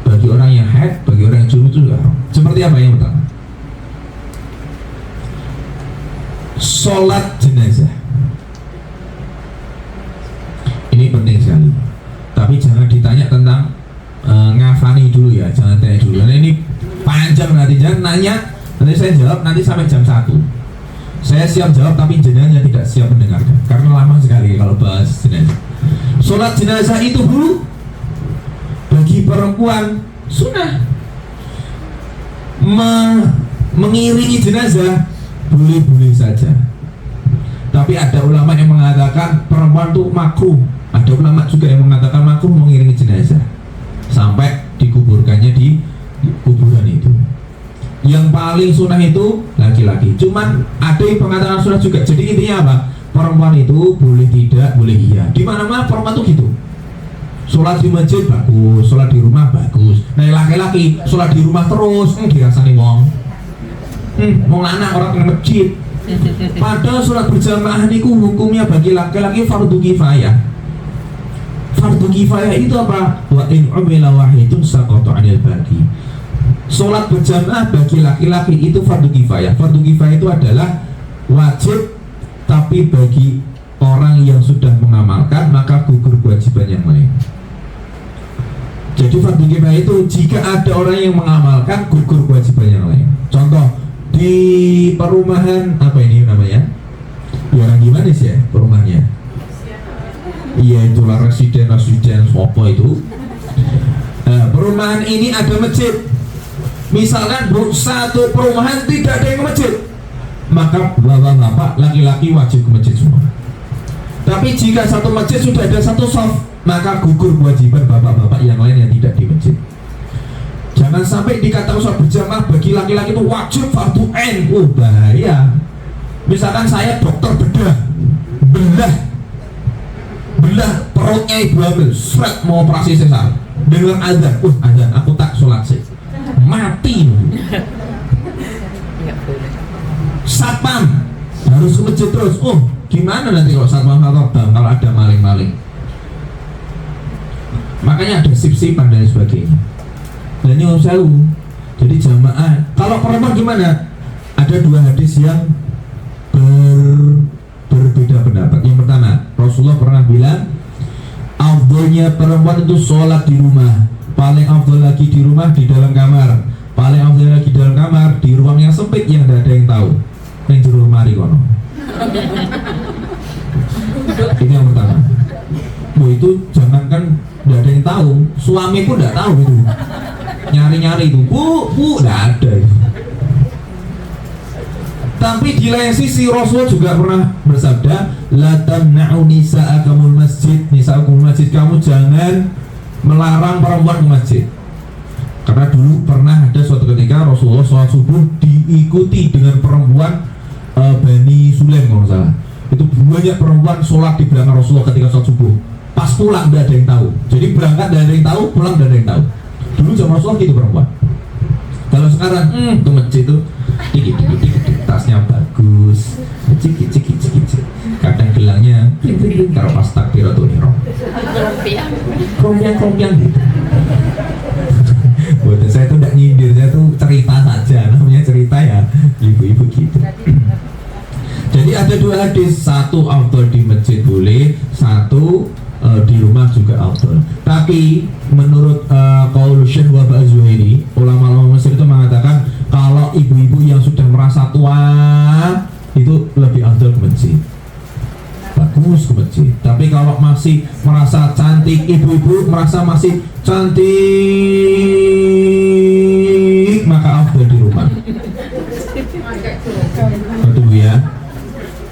Bagi orang yang haid, bagi orang yang junub itu juga haram. Seperti apa yang pertama? Sholat jenazah. Ini penting sekali. Tapi jangan ditanya tentang ngafani dulu ya, jangan tanya dulu. Karena ini panjang nanti, jangan nanya. Nanti saya jawab nanti sampai jam 1. Saya siap jawab tapi jenazah tidak siap mendengarkan karena lama sekali kalau bahas jenazah. Sholat jenazah itu dulu bagi perempuan sunnah. Mengiringi jenazah boleh-boleh saja. Tapi ada ulama yang mengatakan perempuan itu makruh. Ada ulama juga yang mengatakan makruh mengiringi jenazah sampai dikuburkannya di kuburan itu. Yang paling sunnah itu laki-laki. Cuman ada yang mengatakan sunnah juga. Jadi intinya apa? Perempuan itu boleh tidak, boleh iya. Di mana-mana perempuan itu gitu. Sholat di masjid bagus, sholat di rumah bagus. Nah laki-laki sholat di rumah terus, dirasani wong. Wong lanang orang ke masjid. Padahal sholat berjamaah niku hukumnya bagi laki-laki fardu kifayah. Fardu kifayah itu apa? Wa in umila wahidun saqata 'anil baqi. Sholat berjamaah bagi laki-laki itu fardu kifayah. Fardu kifayah itu adalah wajib, tapi bagi orang yang sudah mengamalkan maka gugur kewajiban yang lain. Jadi fardu kifayah itu jika ada orang yang mengamalkan gugur kewajiban yang lain. Contoh di perumahan apa ini namanya? Ya orang gimana sih ya perumahannya? Iya itulah residen sopo itu. Perumahan ini ada masjid. Misalkan satu perumahan tidak ada yang ke masjid, maka bapak-bapak laki-laki wajib ke masjid semua. Tapi jika satu masjid sudah ada satu shaf, maka gugur kewajiban bapak-bapak yang lain yang tidak di masjid. Jangan sampai dikatakan sholat berjamaah bagi laki-laki itu wajib fardu ain. Bahaya. Misalkan saya dokter belah perutnya ibu hamil, seret mau operasi sesar, dengar azan, azan, aku tak sholat sih, mati. Satpam harus ke masjid terus. Gimana nanti kalau satpam atau kalau ada maling-maling? Makanya ada sip-sipan dan sebagainya. Dan ini sewu. Jadi jamaah. Kalau perempuan gimana? Ada dua hadis yang berbeda pendapat. Yang pertama, Rasulullah pernah bilang, afdolnya perempuan itu sholat di rumah. Paling afdol lagi di rumah di dalam kamar. Paling afdol lagi di dalam kamar di ruang yang sempit yang tidak ada yang tahu. Yang di rumah kono. Ini yang pertama. Itu jangankan tidak ada yang tahu, suami pun tidak tahu itu. Nyari-nyari itu, bu, tidak ada itu. Tapi di lain sisi Rasulullah juga pernah bersabda, la tamna'u nisa'akumul masjid, nisa'akumul masjid, kamu jangan melarang perempuan ke masjid. Karena dulu pernah ada suatu ketika Rasulullah sholat subuh diikuti dengan perempuan Bani Sulaim kalau nggak salah. Itu banyak perempuan sholat di belakang Rasulullah ketika sholat subuh. Pas pulang tidak ada yang tahu. Jadi berangkat tidak ada yang tahu, pulang tidak ada yang tahu. Dulu zaman Rasulullah gitu perempuan. Kalau sekarang ke masjid itu dikit, tasnya bagus, cik. Kadang gelangnya kalau pas takbiratul ihram kompiang gitu. Buat saya tuh tidak nyindir, saya tuh cerita saja, namanya cerita ya ibu-ibu gitu. Jadi ada dua hadis, satu afdal di masjid boleh, satu di rumah juga afdal. Tapi menurut qaul Syekh Wahab Az-Zuhairi, ulama-ulama Mesir itu mengatakan kalau ibu-ibu yang sudah merasa tua itu lebih afdal ke masjid. Bagus ke masjid. Tapi kalau masih merasa cantik, ibu-ibu merasa masih cantik, maka afdal di Tunggu ya.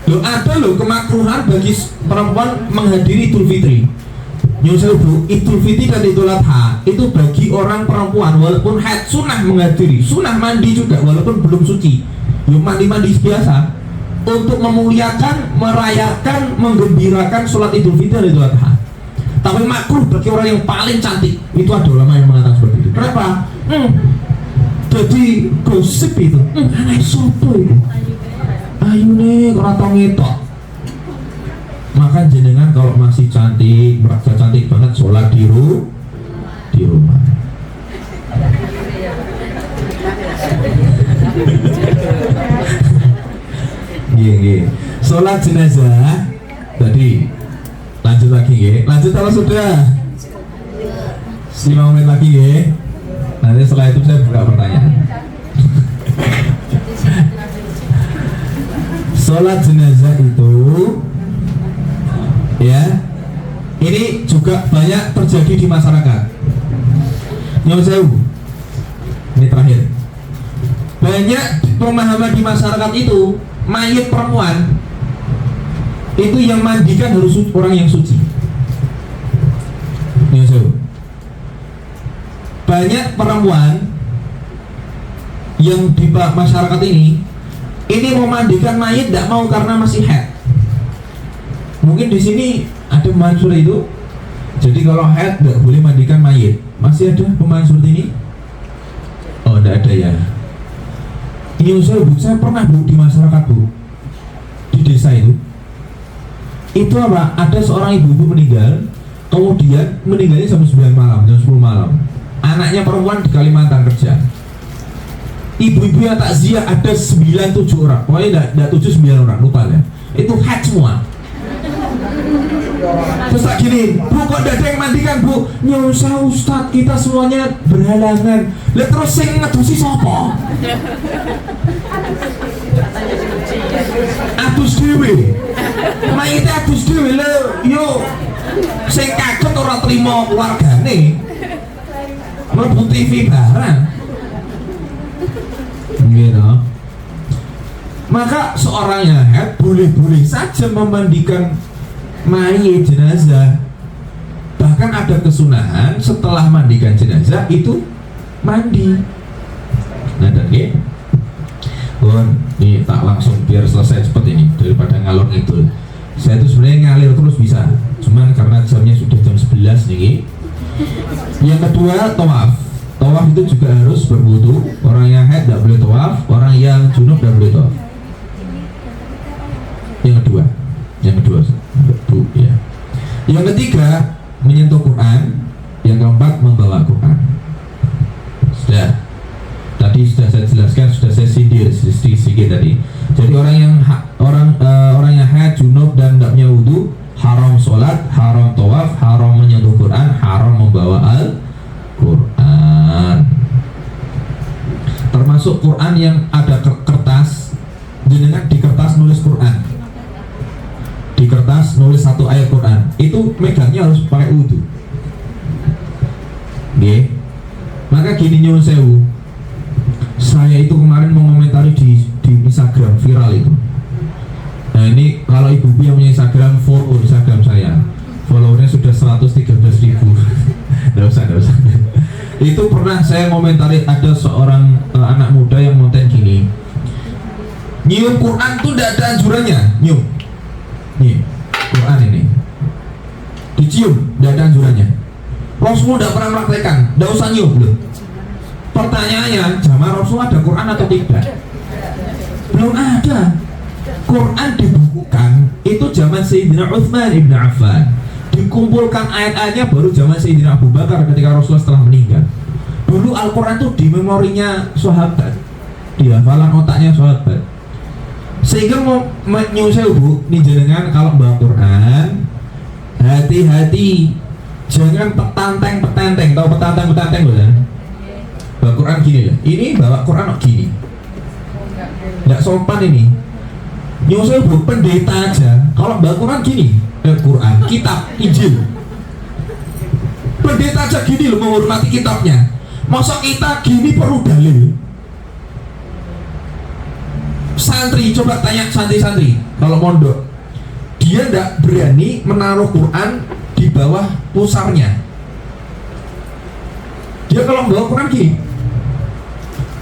Loh ada loh kemakruhan bagi perempuan menghadiri Idul Fitri. Nyusul bu, Idul Fitri dan Idul Adha itu bagi orang perempuan walaupun haid sunnah menghadiri, sunnah mandi juga walaupun belum suci. Yuk mandi-mandi biasa untuk memuliakan, merayakan, menggembirakan sholat Idul Fitri dan Idul Adha. Tapi makruh bagi orang yang paling cantik. Itu ada ulama yang mengatakan seperti itu. Kenapa? Jadi gosip itu. Anak sopo itu. Ayu nih orang ngetok. Maka jenengan kalau masih cantik, merasa cantik banget, sholat di rumah. Gini. Sholat jenazah tadi. Lanjut lagi ya. Lanjut kalau sudah 5 menit lagi ya. Nanti setelah itu saya buka pertanyaan. Sholat jenazah itu ya, ini juga banyak terjadi di masyarakat. Nyuwun sewu. Ini terakhir. Banyak pemahaman di masyarakat itu mayit perempuan itu yang mandikan harus orang yang suci. Nyuwun sewu. Banyak perempuan yang di masyarakat ini mau mandikan mayit tidak mau karena masih haid. Mungkin di sini ada pemansur itu. Jadi kalau haid tidak boleh mandikan mayit. Masih ada pemansur ini? Oh, tidak ada ya. Ini saya pernah bu di masyarakat bu, di desa itu. Itu apa? Ada seorang ibu-ibu meninggal, kemudian meninggalnya jam 9 malam, jam 10 malam. Anaknya perempuan di Kalimantan kerja. Ibu-ibu yang takziah ada 9-7 orang. Pokoknya tidak 7-9 orang, lupa ya. Itu haid semua. Terus tak gini, bu kok ada yang mandikan bu? Nyusa Ustadz, kita semuanya berhalangan. Lihat terus sing ngedusi sopo? Adus dewe. Mayite adus dewe lho, yo sing kaget ora trimo keluargane. Mlebu TV barang. Gitu. Maka seorang yang haid boleh-boleh saja memandikan mayit jenazah. Bahkan ada kesunahan setelah mandikan jenazah itu mandi. Nah dan ini tak langsung biar selesai seperti ini daripada ngalor ngidul. Saya tuh sebenarnya ngalir terus bisa, cuman karena jamnya sudah jam 11 nih. Yang kedua, tawaf. Tawaf itu juga harus berwudu. Orang yang haid tidak boleh tawaf, orang yang junub tidak boleh tawaf. Yang kedua bu, ya. Yang ketiga, menyentuh Quran. Yang keempat, membawa Quran. Sudah. Tadi sudah saya jelaskan, sudah saya sindir sedikit tadi. Jadi orang yang haid, junub dan tidak punya wudu, haram sholat, haram tawaf, haram menyentuh Quran, haram membawa Al-Quran. Termasuk Quran yang ada kertas, jenengan di kertas nulis Quran, di kertas nulis satu ayat Quran, itu megangnya harus pakai wudu. Oke. Maka gini nyuwun sewu, saya itu kemarin mengomentari di Instagram viral itu. Nah ini kalau ibu-ibu yang punya Instagram, follow Instagram saya. Followernya sudah 113.000. Nggak usah. Itu pernah saya komentari, ada seorang anak muda yang konten gini. Nyium Quran tuh tidak ada anjurannya. Nyium. Nih, Quran ini dicium, tidak ada anjurannya. Rasulullah tidak pernah mempraktekkan, tidak usah nyium loh. Pertanyaannya, zaman Rasulullah ada Quran atau tidak? Belum ada. Quran dibukukan itu zaman Sayyidina Utsman ibn Affan. Dikumpulkan ayat-ayatnya baru zaman Sayyidina Abu Bakar ketika Rasulullah setelah meninggal. Dulu Al-Quran itu di memorinya sahabat, di hafalan otaknya sahabat. Sehingga mau nyusul bu, nih jenengan kalau bawa Quran, hati-hati, jangan petanteng. Tahu petanteng bukan? Bawa Quran gini lah. Ini bawa Quran gini. Nggak sopan ini. Nyusul bu, pendeta aja kalau bawa Quran gini. Quran, kitab, Injil. Pendeta aja gini loh menghormati kitabnya. Masa kita gini perlu dalil? Santri, coba tanya santri-santri kalau mondok, dia tidak berani menaruh Quran di bawah pusarnya. Dia kalau membawa Quran gini,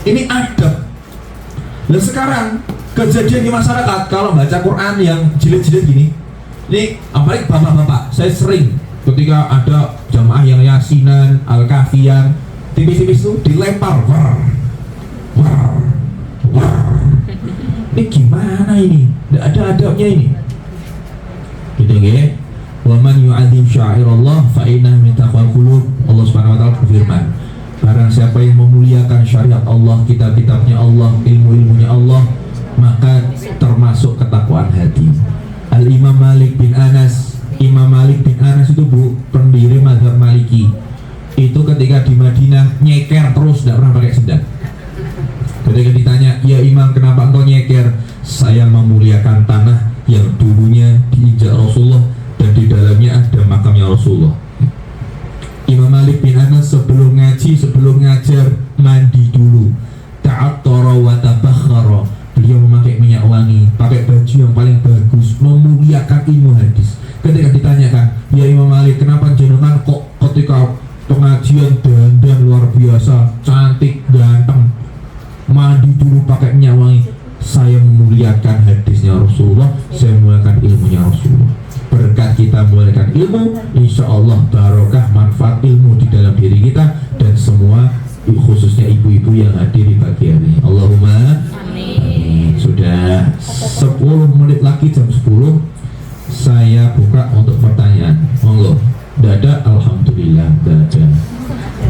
ini adab. Dan sekarang kejadian di masyarakat kalau baca Quran yang jilid-jilid gini, ini apalagi bapak-bapak, saya sering ketika ada jamaah yang yasinan, al-kahfian, tipis-tipis itu dilempar, war, war, war. Ini gimana ini? Tidak ada adabnya ini. Gitu ya. Wa man yu'adzim sya'irallah fa innaha min taqwal qulub. Allah Subhanahu wa taala berfirman, barang siapa yang memuliakan syariat Allah, kitab-kitabnya Allah, ilmu-ilmunya Allah, maka termasuk ketakwaan hati. Al-Imam Malik bin Anas, Imam Malik bin Anas itu pendiri mazhab Maliki. Itu ketika di Madinah nyeker terus, tidak pernah pakai sendal. Ketika ditanya, ya Imam, kenapa engkau nyeker? Saya memuliakan tanah yang dulunya diinjak Rasulullah dan di dalamnya ada makamnya Rasulullah. Imam Malik bin Anas sebelum ngaji, sebelum ngajar, mandi dulu. Ta'attara wa tabakhara. Beliau memakai minyak wangi, pakai baju yang paling bagus, memuliakan ilmu hadis. Ketika ditanyakan, ya Imam Malik, kenapa jenengan kok ketika pengajian dandan luar biasa, cantik, ganteng, mandi dulu pakai minyak wangi? Saya memuliakan hadisnya Rasulullah, saya memuliakan ilmunya Rasulullah. Berkat kita memuliakan ilmu, insya Allah barokah manfaat ilmu di dalam diri kita dan semua, khususnya ibu-ibu yang hadir di pagi hari. Allahumma amin. Sudah 10 menit lagi, jam 10 saya buka untuk pertanyaan. Monggo. Tidak ada, alhamdulillah tidak ada.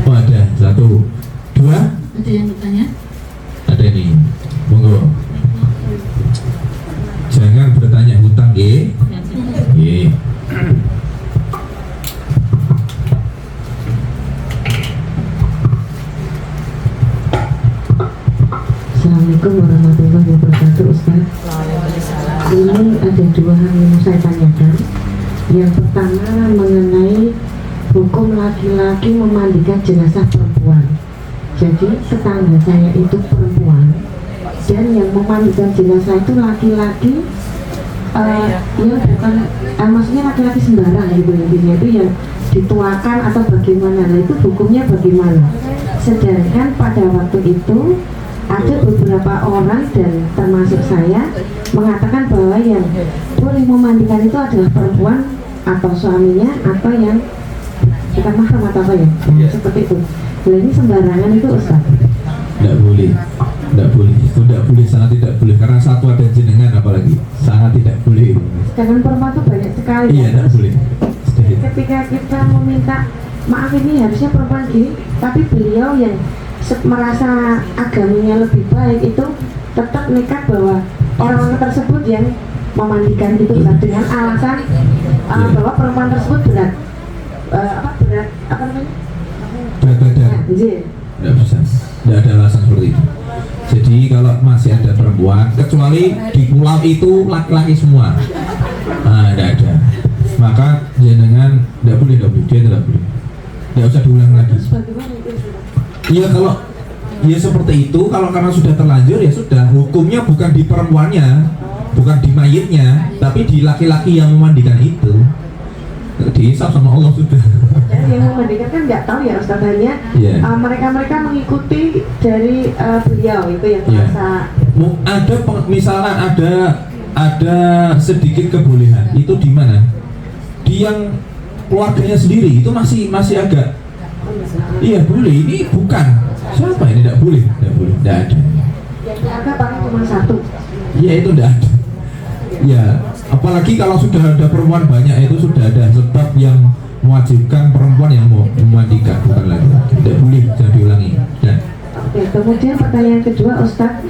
Oh ada, 1, 2. Ada yang bertanya? Ada nih, monggo. Jangan bertanya hutang, ye. Assalamualaikum warahmatullahi wabarakatuh, Ustaz. Ini ada 2 hal yang saya tanyakan. Yang pertama mengenai hukum laki-laki memandikan jenazah perempuan. Jadi tetangga saya itu perempuan dan yang memandikan jenazah itu laki-laki, ya bukan, maksudnya laki-laki sembarang gitu, intinya itu yang dituakan atau bagaimana. Nah, itu hukumnya bagaimana? Sedangkan pada waktu itu ada beberapa orang dan termasuk saya mengatakan bahwa yang boleh memandikan itu adalah perempuan atau suaminya atau yang bukan mahram atau apa ya, seperti itu. Nah, ini sembarangan itu, Ustaz? Tidak boleh, tidak boleh, itu tidak boleh, sangat tidak boleh, karena satu ada jenengan, apalagi sangat tidak boleh. Sedangkan perempuan itu banyak sekali. Iya, tidak boleh. Ketika kita meminta maaf, ini harusnya perempuan gini, tapi beliau yang merasa agamanya lebih baik itu tetap nekat bahwa orang-orang tersebut yang memandikan itu dengan alasan bahwa perempuan tersebut berat apa namanya? Berat badan. Tidak bisa, tidak ada alasan seperti itu. Jadi kalau masih ada perempuan, kecuali di pulau itu laki-laki semua, tidak ada. Maka jenengan tidak boleh, dia tidak boleh. Tidak usah diulang lagi. Iya, kalau ya seperti itu, kalau karena sudah terlanjur ya sudah, hukumnya bukan di perempuannya, bukan di mayitnya, tapi di laki-laki yang memandikan itu. Dihisab sama Allah sudah. Dan yang memandikan kan nggak tahu ya Ustaz, hanya mereka mengikuti dari beliau itu yang merasa. Ada misalnya ada sedikit kebolehan itu di mana? Di yang keluarganya sendiri itu masih agak. Iya boleh, ini bukan. Siapa ini tidak boleh? Tidak boleh, tidak ada. Yang keluarga paling cuma 1. Iya itu tidak ada. Ya, apalagi kalau sudah ada perempuan banyak, itu sudah ada sebab yang mewajibkan perempuan yang mau memandikan, bukan lagi. Tidak boleh, jangan diulangi. Dan oke, kemudian pertanyaan kedua Ustadz,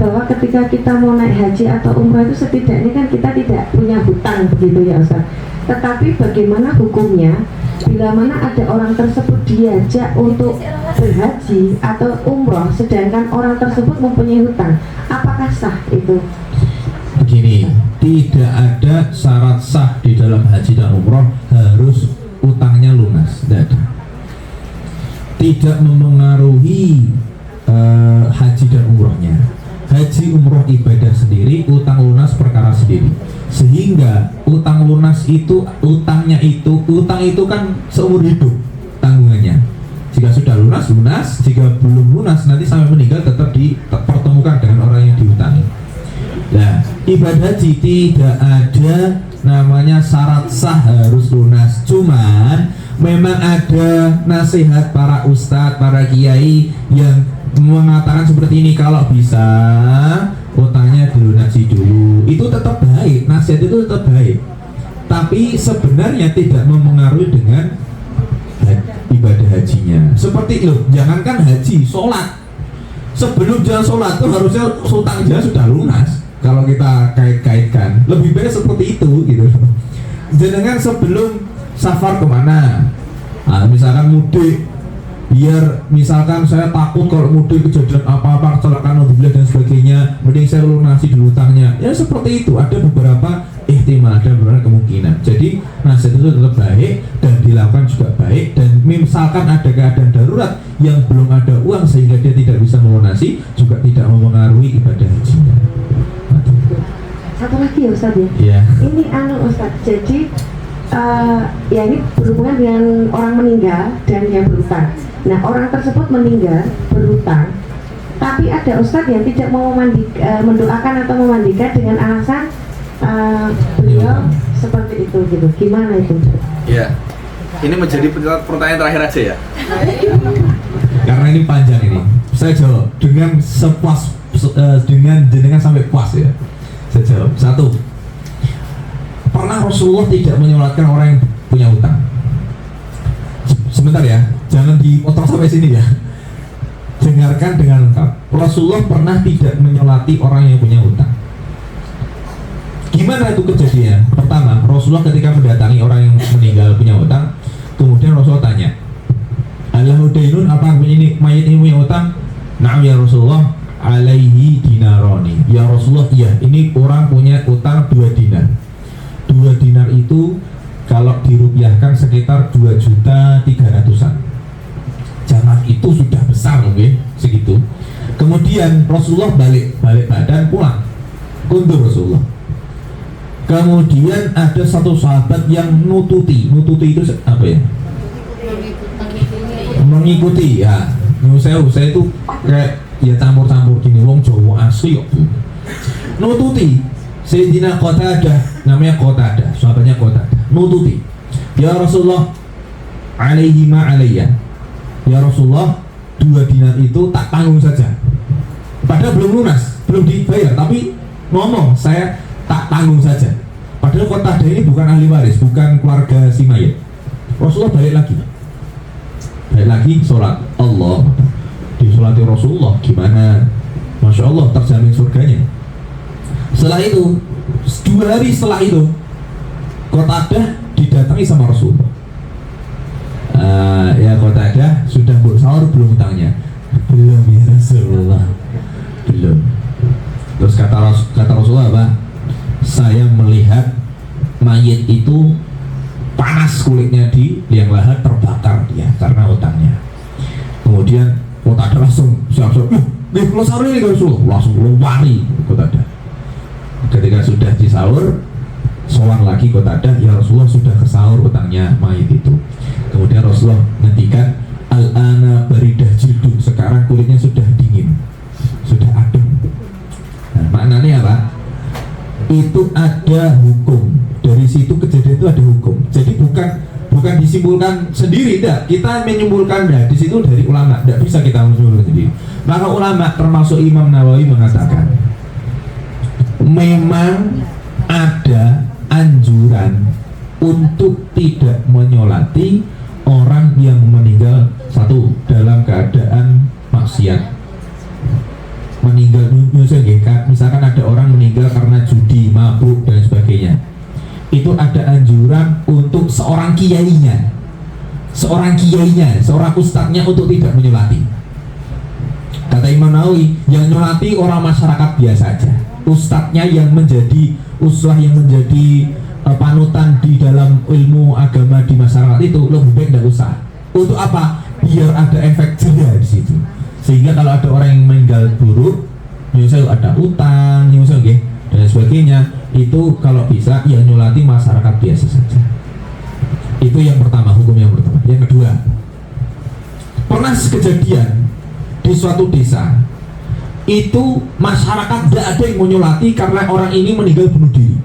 bahwa ketika kita mau naik haji atau umrah itu setidaknya kan kita tidak punya hutang begitu ya Ustadz. Tetapi bagaimana hukumnya bila mana ada orang tersebut diajak untuk berhaji atau umroh sedangkan orang tersebut mempunyai hutang, apakah sah itu? Begini, tidak ada syarat sah di dalam haji dan umroh harus utangnya lunas, tidak ada. Tidak memengaruhi haji dan umrohnya. Haji umroh ibadah sendiri, utang lunas perkara sendiri. Sehingga utang lunas itu, utang itu kan seumur hidup tanggungannya. Jika sudah lunas, jika belum lunas nanti sampai meninggal tetap dipertemukan dengan orang yang diutangi. Nah, ibadah haji tidak ada namanya syarat sah harus lunas. Cuman memang ada nasihat para ustadz, para kiai yang mengatakan seperti ini, kalau bisa utangnya dilunasi dulu. Itu tetap baik, nasihat itu tetap baik. Tapi sebenarnya tidak mempengaruhi dengan ibadah hajinya. Seperti loh, jangankan haji, sholat. Sebelum jalan sholat tuh harusnya utangnya sudah lunas. Kalau kita kait-kaitkan, lebih baik seperti itu gitu. Jangan sebelum safar kemana, misalkan mudik, biar misalkan saya takut kalau mudik kejadian apa-apa, kecelakaan dan sebagainya, mending saya lunasi dulu utangnya. Ya seperti itu, ada beberapa ihtimal, ada beberapa kemungkinan. Jadi nasihat itu tetap baik dan dilakukan juga baik. Dan misalkan ada keadaan darurat yang belum ada uang sehingga dia tidak bisa melunasi, juga tidak mempengaruhi ibadah hajinya. Satu lagi ya Ustaz ya. Yeah. Ini Ustaz, jadi ya ini berhubungan dengan orang meninggal dan yang berutang. Nah, orang tersebut meninggal berutang, tapi ada Ustaz yang tidak mau mendoakan atau memandikan dengan alasan beliau seperti itu gitu. Gimana itu? Ya, ini menjadi pertanyaan terakhir aja ya. Karena ini panjang ini, saya jawab dengan sepuas dengan jenengan sampai puas ya. Saya jawab. Satu, pernah Rasulullah tidak menyolatkan orang yang punya utang? Sebentar ya, jangan dipotong sampai sini ya. Dengarkan dengan lengkap. Rasulullah pernah tidak menyolati orang yang punya utang. Gimana itu kejadian? Pertama, Rasulullah ketika mendatangi orang yang meninggal punya utang, kemudian Rasulullah tanya, Allahu dainun, apa ini mayat ini punya utang? Na'am ya Rasulullah, alaihi dinaroni. Ya Rasulullah, iya, ini orang punya utang 2 dinar. 2 dinar itu kalau dirupiahkan sekitar 2.300.000-an. Zaman itu sudah besar mungkin segitu. Kemudian Rasulullah balik badan pulang, kundur Rasulullah. Kemudian ada satu sahabat yang nututi itu apa ya? Mengikuti ya. Saya itu kayak ya campur-campur gini, wong Jawa asli kok. Nututi Sayyidina Qatadah, namanya Qatadah, sahabatnya Qatadah. Nututi, ya Rasulullah, alaihi ma alayya. Ya Rasulullah, 2 dinar itu tak tanggung saja. Padahal belum lunas, belum dibayar, tapi ngomong saya tak tanggung saja. Padahal Qatadah ini bukan ahli waris, bukan keluarga si mayit. Rasulullah balik lagi sholat. Allah, disolati Rasulullah, gimana? Masya Allah, terjamin surganya. Setelah itu, 2 hari setelah itu, Qatadah didatangi sama Rasulullah. Ya Qatadah, sudah sahur belum utangnya? Belum ya Rasulullah, belum. Terus kata Rasulullah apa? Saya melihat mayit itu panas kulitnya di liang lahat, terbakar dia karena utangnya. Kemudian Qatadah langsung siap-siap, kalau sahur ini Rasulullah, langsung lari Qatadah. Ketika sudah disahur, sowan lagi Qatadah, ya Rasulullah sudah kesahur utangnya mayit itu. Kemudian Rasulullah ngendikan, al-ana baridah jildu, sekarang kulitnya sudah dingin, sudah adem. Nah, maknanya apa? Itu ada hukum. Dari situ kejadian itu ada hukum. Jadi bukan disimpulkan sendiri, tidak. Kita menyimpulkan di situ dari ulama, tidak bisa kita menyimpulkan sendiri. Maka ulama termasuk Imam Nawawi mengatakan, memang ada anjuran untuk tidak menyolati orang yang meninggal satu dalam keadaan maksiat. Meninggal misalkan ada orang meninggal karena judi, mabuk dan sebagainya. Itu ada anjuran untuk seorang kiainya, seorang ustadznya untuk tidak menyolati. Kata Imam Nawawi, yang nyolati orang masyarakat biasa aja. Ustadznya yang menjadi uswah, yang menjadi panutan di dalam ilmu agama di masyarakat itu lebih baik tidak usah. Untuk apa? Biar ada efek jerah di situ. Sehingga kalau ada orang yang meninggal buruk, nyusul ada utang, nyusul dan sebagainya, itu kalau bisa ya nyolati masyarakat biasa saja. Itu yang pertama, hukum yang pertama. Yang kedua, pernah kejadian di suatu desa itu masyarakat tidak ada yang mau nyolati karena orang ini meninggal bunuh diri.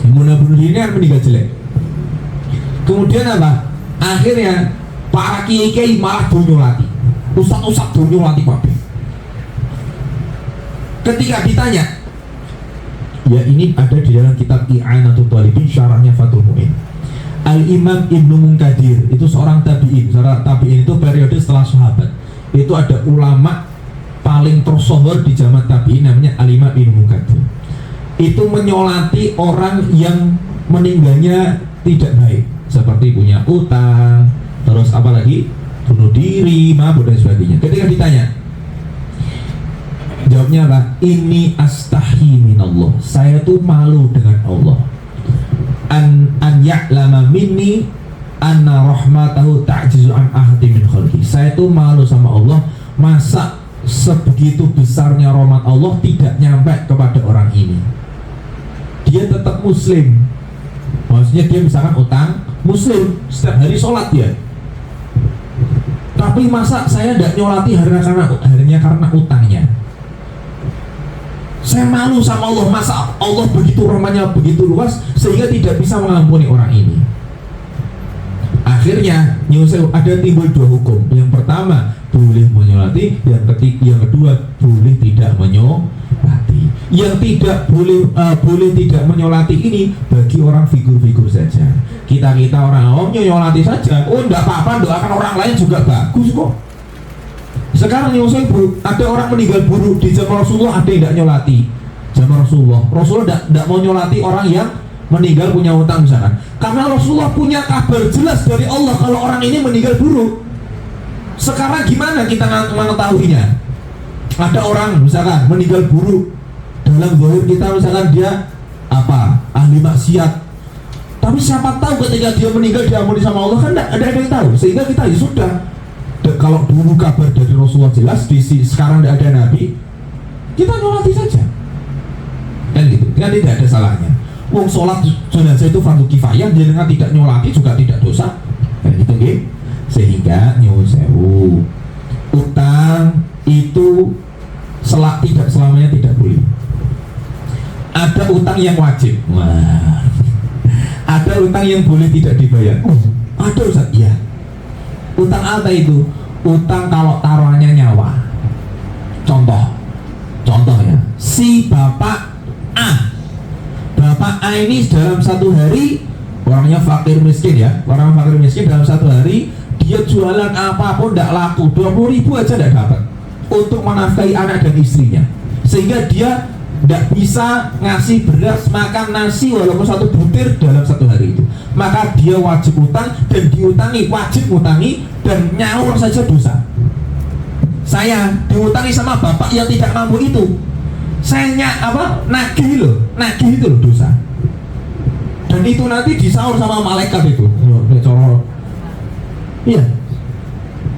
Yang bunuh diri ini kan meninggal jelek. Kemudian apa? Akhirnya para kiai malah nyolati, ustaz nyolati kabeh. Ketika ditanya, ya ini ada di dalam kitab I'anatul Talibin syarahnya Fathul Mu'in. Al-Imam Ibnu Munkadir itu seorang tabi'in. Seorang tabi'in itu periode setelah sahabat. Itu ada ulama paling tersohor di zaman tabi'in namanya Al-Imam Ibnu Munkadir. Itu menyolati orang yang meninggalnya tidak baik, seperti punya utang, terus apa lagi? Bunuh diri, mabuk dan sebagainya. Ketika ditanya, jawabnya apa? Ini astahi minallah. Saya tuh malu dengan Allah. An ya'lama minni anna rahmatahu ta'jizu an ahadi min khalqi. Saya tuh malu sama Allah, masa sebegitu besarnya rahmat Allah tidak nyampe kepada orang ini. Dia tetap muslim. Maksudnya dia misalkan utang, muslim, setiap hari sholat dia. Tapi masa saya tidak nyolati harinya karena utangnya. Saya malu sama Allah, masa Allah begitu rahmatnya begitu luas sehingga tidak bisa mengampuni orang ini. Akhirnya ada timbul dua hukum. Yang pertama boleh menyolati, yang kedua boleh tidak menyolati. Yang tidak boleh tidak menyolati ini bagi orang figur-figur saja. Kita orang awam nyolati saja. Oh enggak apa-apa, doakan orang lain juga bagus kok. Sekarang nyusul ada orang meninggal buruk di zaman Rasulullah, ada yang tidak nyolati. Zaman Rasulullah tidak mau nyolati orang yang meninggal punya utang misalkan, karena Rasulullah punya kabar jelas dari Allah kalau orang ini meninggal buruk. Sekarang gimana kita mengetahuinya? Ada orang misalkan meninggal buruk, dalam zahir kita misalkan dia ahli maksiat, tapi siapa tahu ketika dia meninggal diampuni sama Allah, kan tidak ada yang tahu. Sehingga kita ya sudah, kalau dulu kabar dari Rasulullah jelas, sekarang tidak ada Nabi, kita nyolati saja, kan gitu, kan tidak ada salahnya. Wong sholat jenazah itu fardu kifayah, jenengan tidak nyolati juga tidak dosa, kan gitu gitu. Sehingga nyuwun sewu, utang itu tidak selamanya tidak boleh. Ada utang yang wajib, ada utang yang boleh tidak dibayar. Ada Ustaz, iya. Utang apa itu? Utang kalau taruhannya nyawa. Contoh ya, si Bapak A ini dalam satu hari, orangnya fakir miskin ya, orang fakir miskin dalam satu hari dia jualan apapun tidak laku, 20.000 aja tidak dapat untuk menafkahi anak dan istrinya, sehingga dia tidak bisa ngasih beras, makan nasi walaupun satu butir dalam satu hari itu. Maka dia wajib utang dan diutangi, wajib utangi, dan nyaur saja dosa. Saya diutangi sama bapak yang tidak mampu itu, saya nagih itu loh dosa. Dan itu nanti disaur sama malaikat itu. Iya.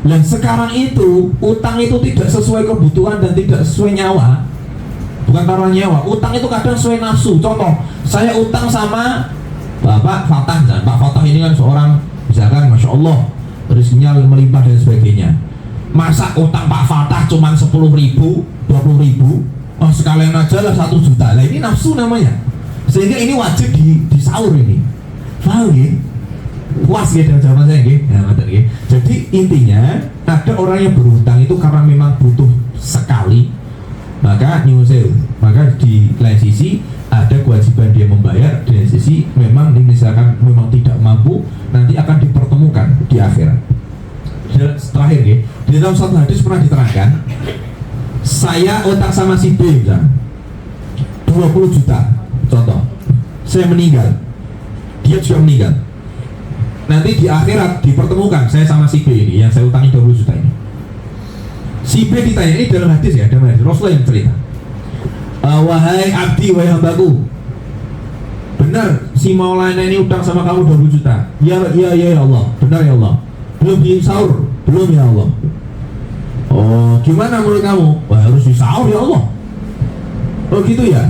Dan sekarang itu utang itu tidak sesuai kebutuhan dan tidak sesuai nyawa. Bukan taruhan nyawa, utang itu kadang sesuai nafsu. Contoh, saya utang sama Bapak Fatah, Pak Fatah ini kan seorang misalkan Masya Allah rezekinya melimpah dan sebagainya. Masa utang Pak Fatah cuma 10.000, 20.000, oh sekalian aja lah 1 juta. Nah ini nafsu namanya. Sehingga ini wajib disaur ini. Paham ya? Puas ya dengan jawaban saya ya? Jadi intinya ada orang yang berhutang itu karena memang butuh sekali, maka nyusul, maka di lain sisi ada kewajiban dia membayar, di lain sisi memang misalkan memang tidak mampu, nanti akan dipertemukan di akhirat. Terakhir ya, di dalam satu hadis pernah diterangkan, saya utang sama si B misalkan 20 juta, contoh, saya meninggal, dia juga meninggal, nanti di akhirat dipertemukan saya sama si B ini yang saya utangi 20 juta ini. Si B ditanya, ini dalam hadis ya, dalam hadis Rasulullah yang cerita, wahai abdi, wahai hambaku, benar si Maulana ini utang sama kamu 20 juta? Ya Allah, benar ya Allah. Belum disaur? Belum ya Allah. Oh, gimana menurut kamu? Wah, harus disaur ya Allah. Oh gitu ya,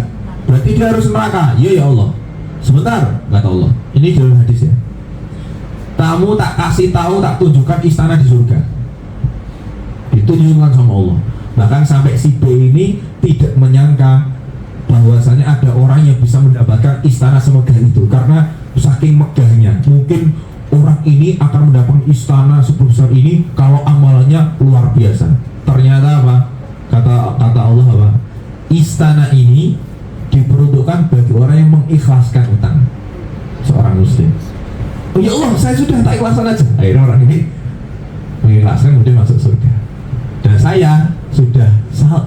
berarti dia harus neraka. Iya ya Allah. Sebentar, kata Allah. Ini dalam hadis ya. Kamu tak kasih tahu, tak tunjukkan istana di surga. Ditunjukkan sama Allah. Bahkan sampai si B ini tidak menyangka bahwasanya ada orang yang bisa mendapatkan istana semegah itu, karena saking megahnya. Mungkin orang ini akan mendapatkan istana sebesar ini kalau amalannya luar biasa. Ternyata apa? Kata Allah apa? Istana ini diperuntukkan bagi orang yang mengikhlaskan utang. Seorang muslim. Oh ya Allah, saya sudah tak ikhlaskan aja. Akhirnya orang ini mengikhlaskan, kemudian masuk surga. Dan saya sudah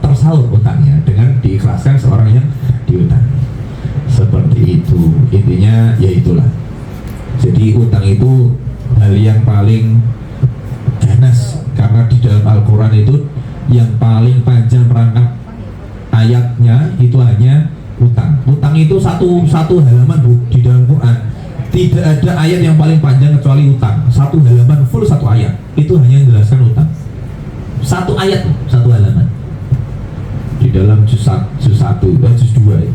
tersalur utangnya dengan diikhlaskan seorang yang diutang. Seperti itu. Intinya ya itulah. Jadi utang itu hal yang paling ganas, karena di dalam Al-Quran itu yang paling panjang rangkap ayatnya itu hanya utang. Utang itu satu halaman Bu di dalam Quran. Tidak ada ayat yang paling panjang kecuali utang. Satu halaman full, satu ayat. Itu hanya menjelaskan utang. Satu ayat, satu halaman. Di dalam juz 1, juz 2 ya.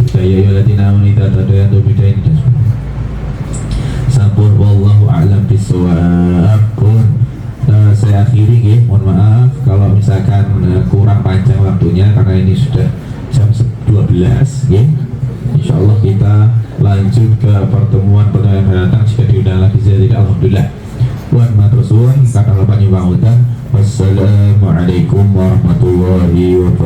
Saya yaladina wanita tadayan dobidain dan sebagainya. Sampun wallahu a'lam bishawab. Saya akhiri ya, mohon maaf kalau misalkan kurang panjang waktunya karena ini sudah jam 12 ya. Insyaallah kita lanjut ke pertemuan yang datang jika diundang lagi. Saya tidak, alhamdulillah. Wan matur suwun kata Bapak Nyuwun. Wassalamualaikum warahmatullahi wabarakatuh.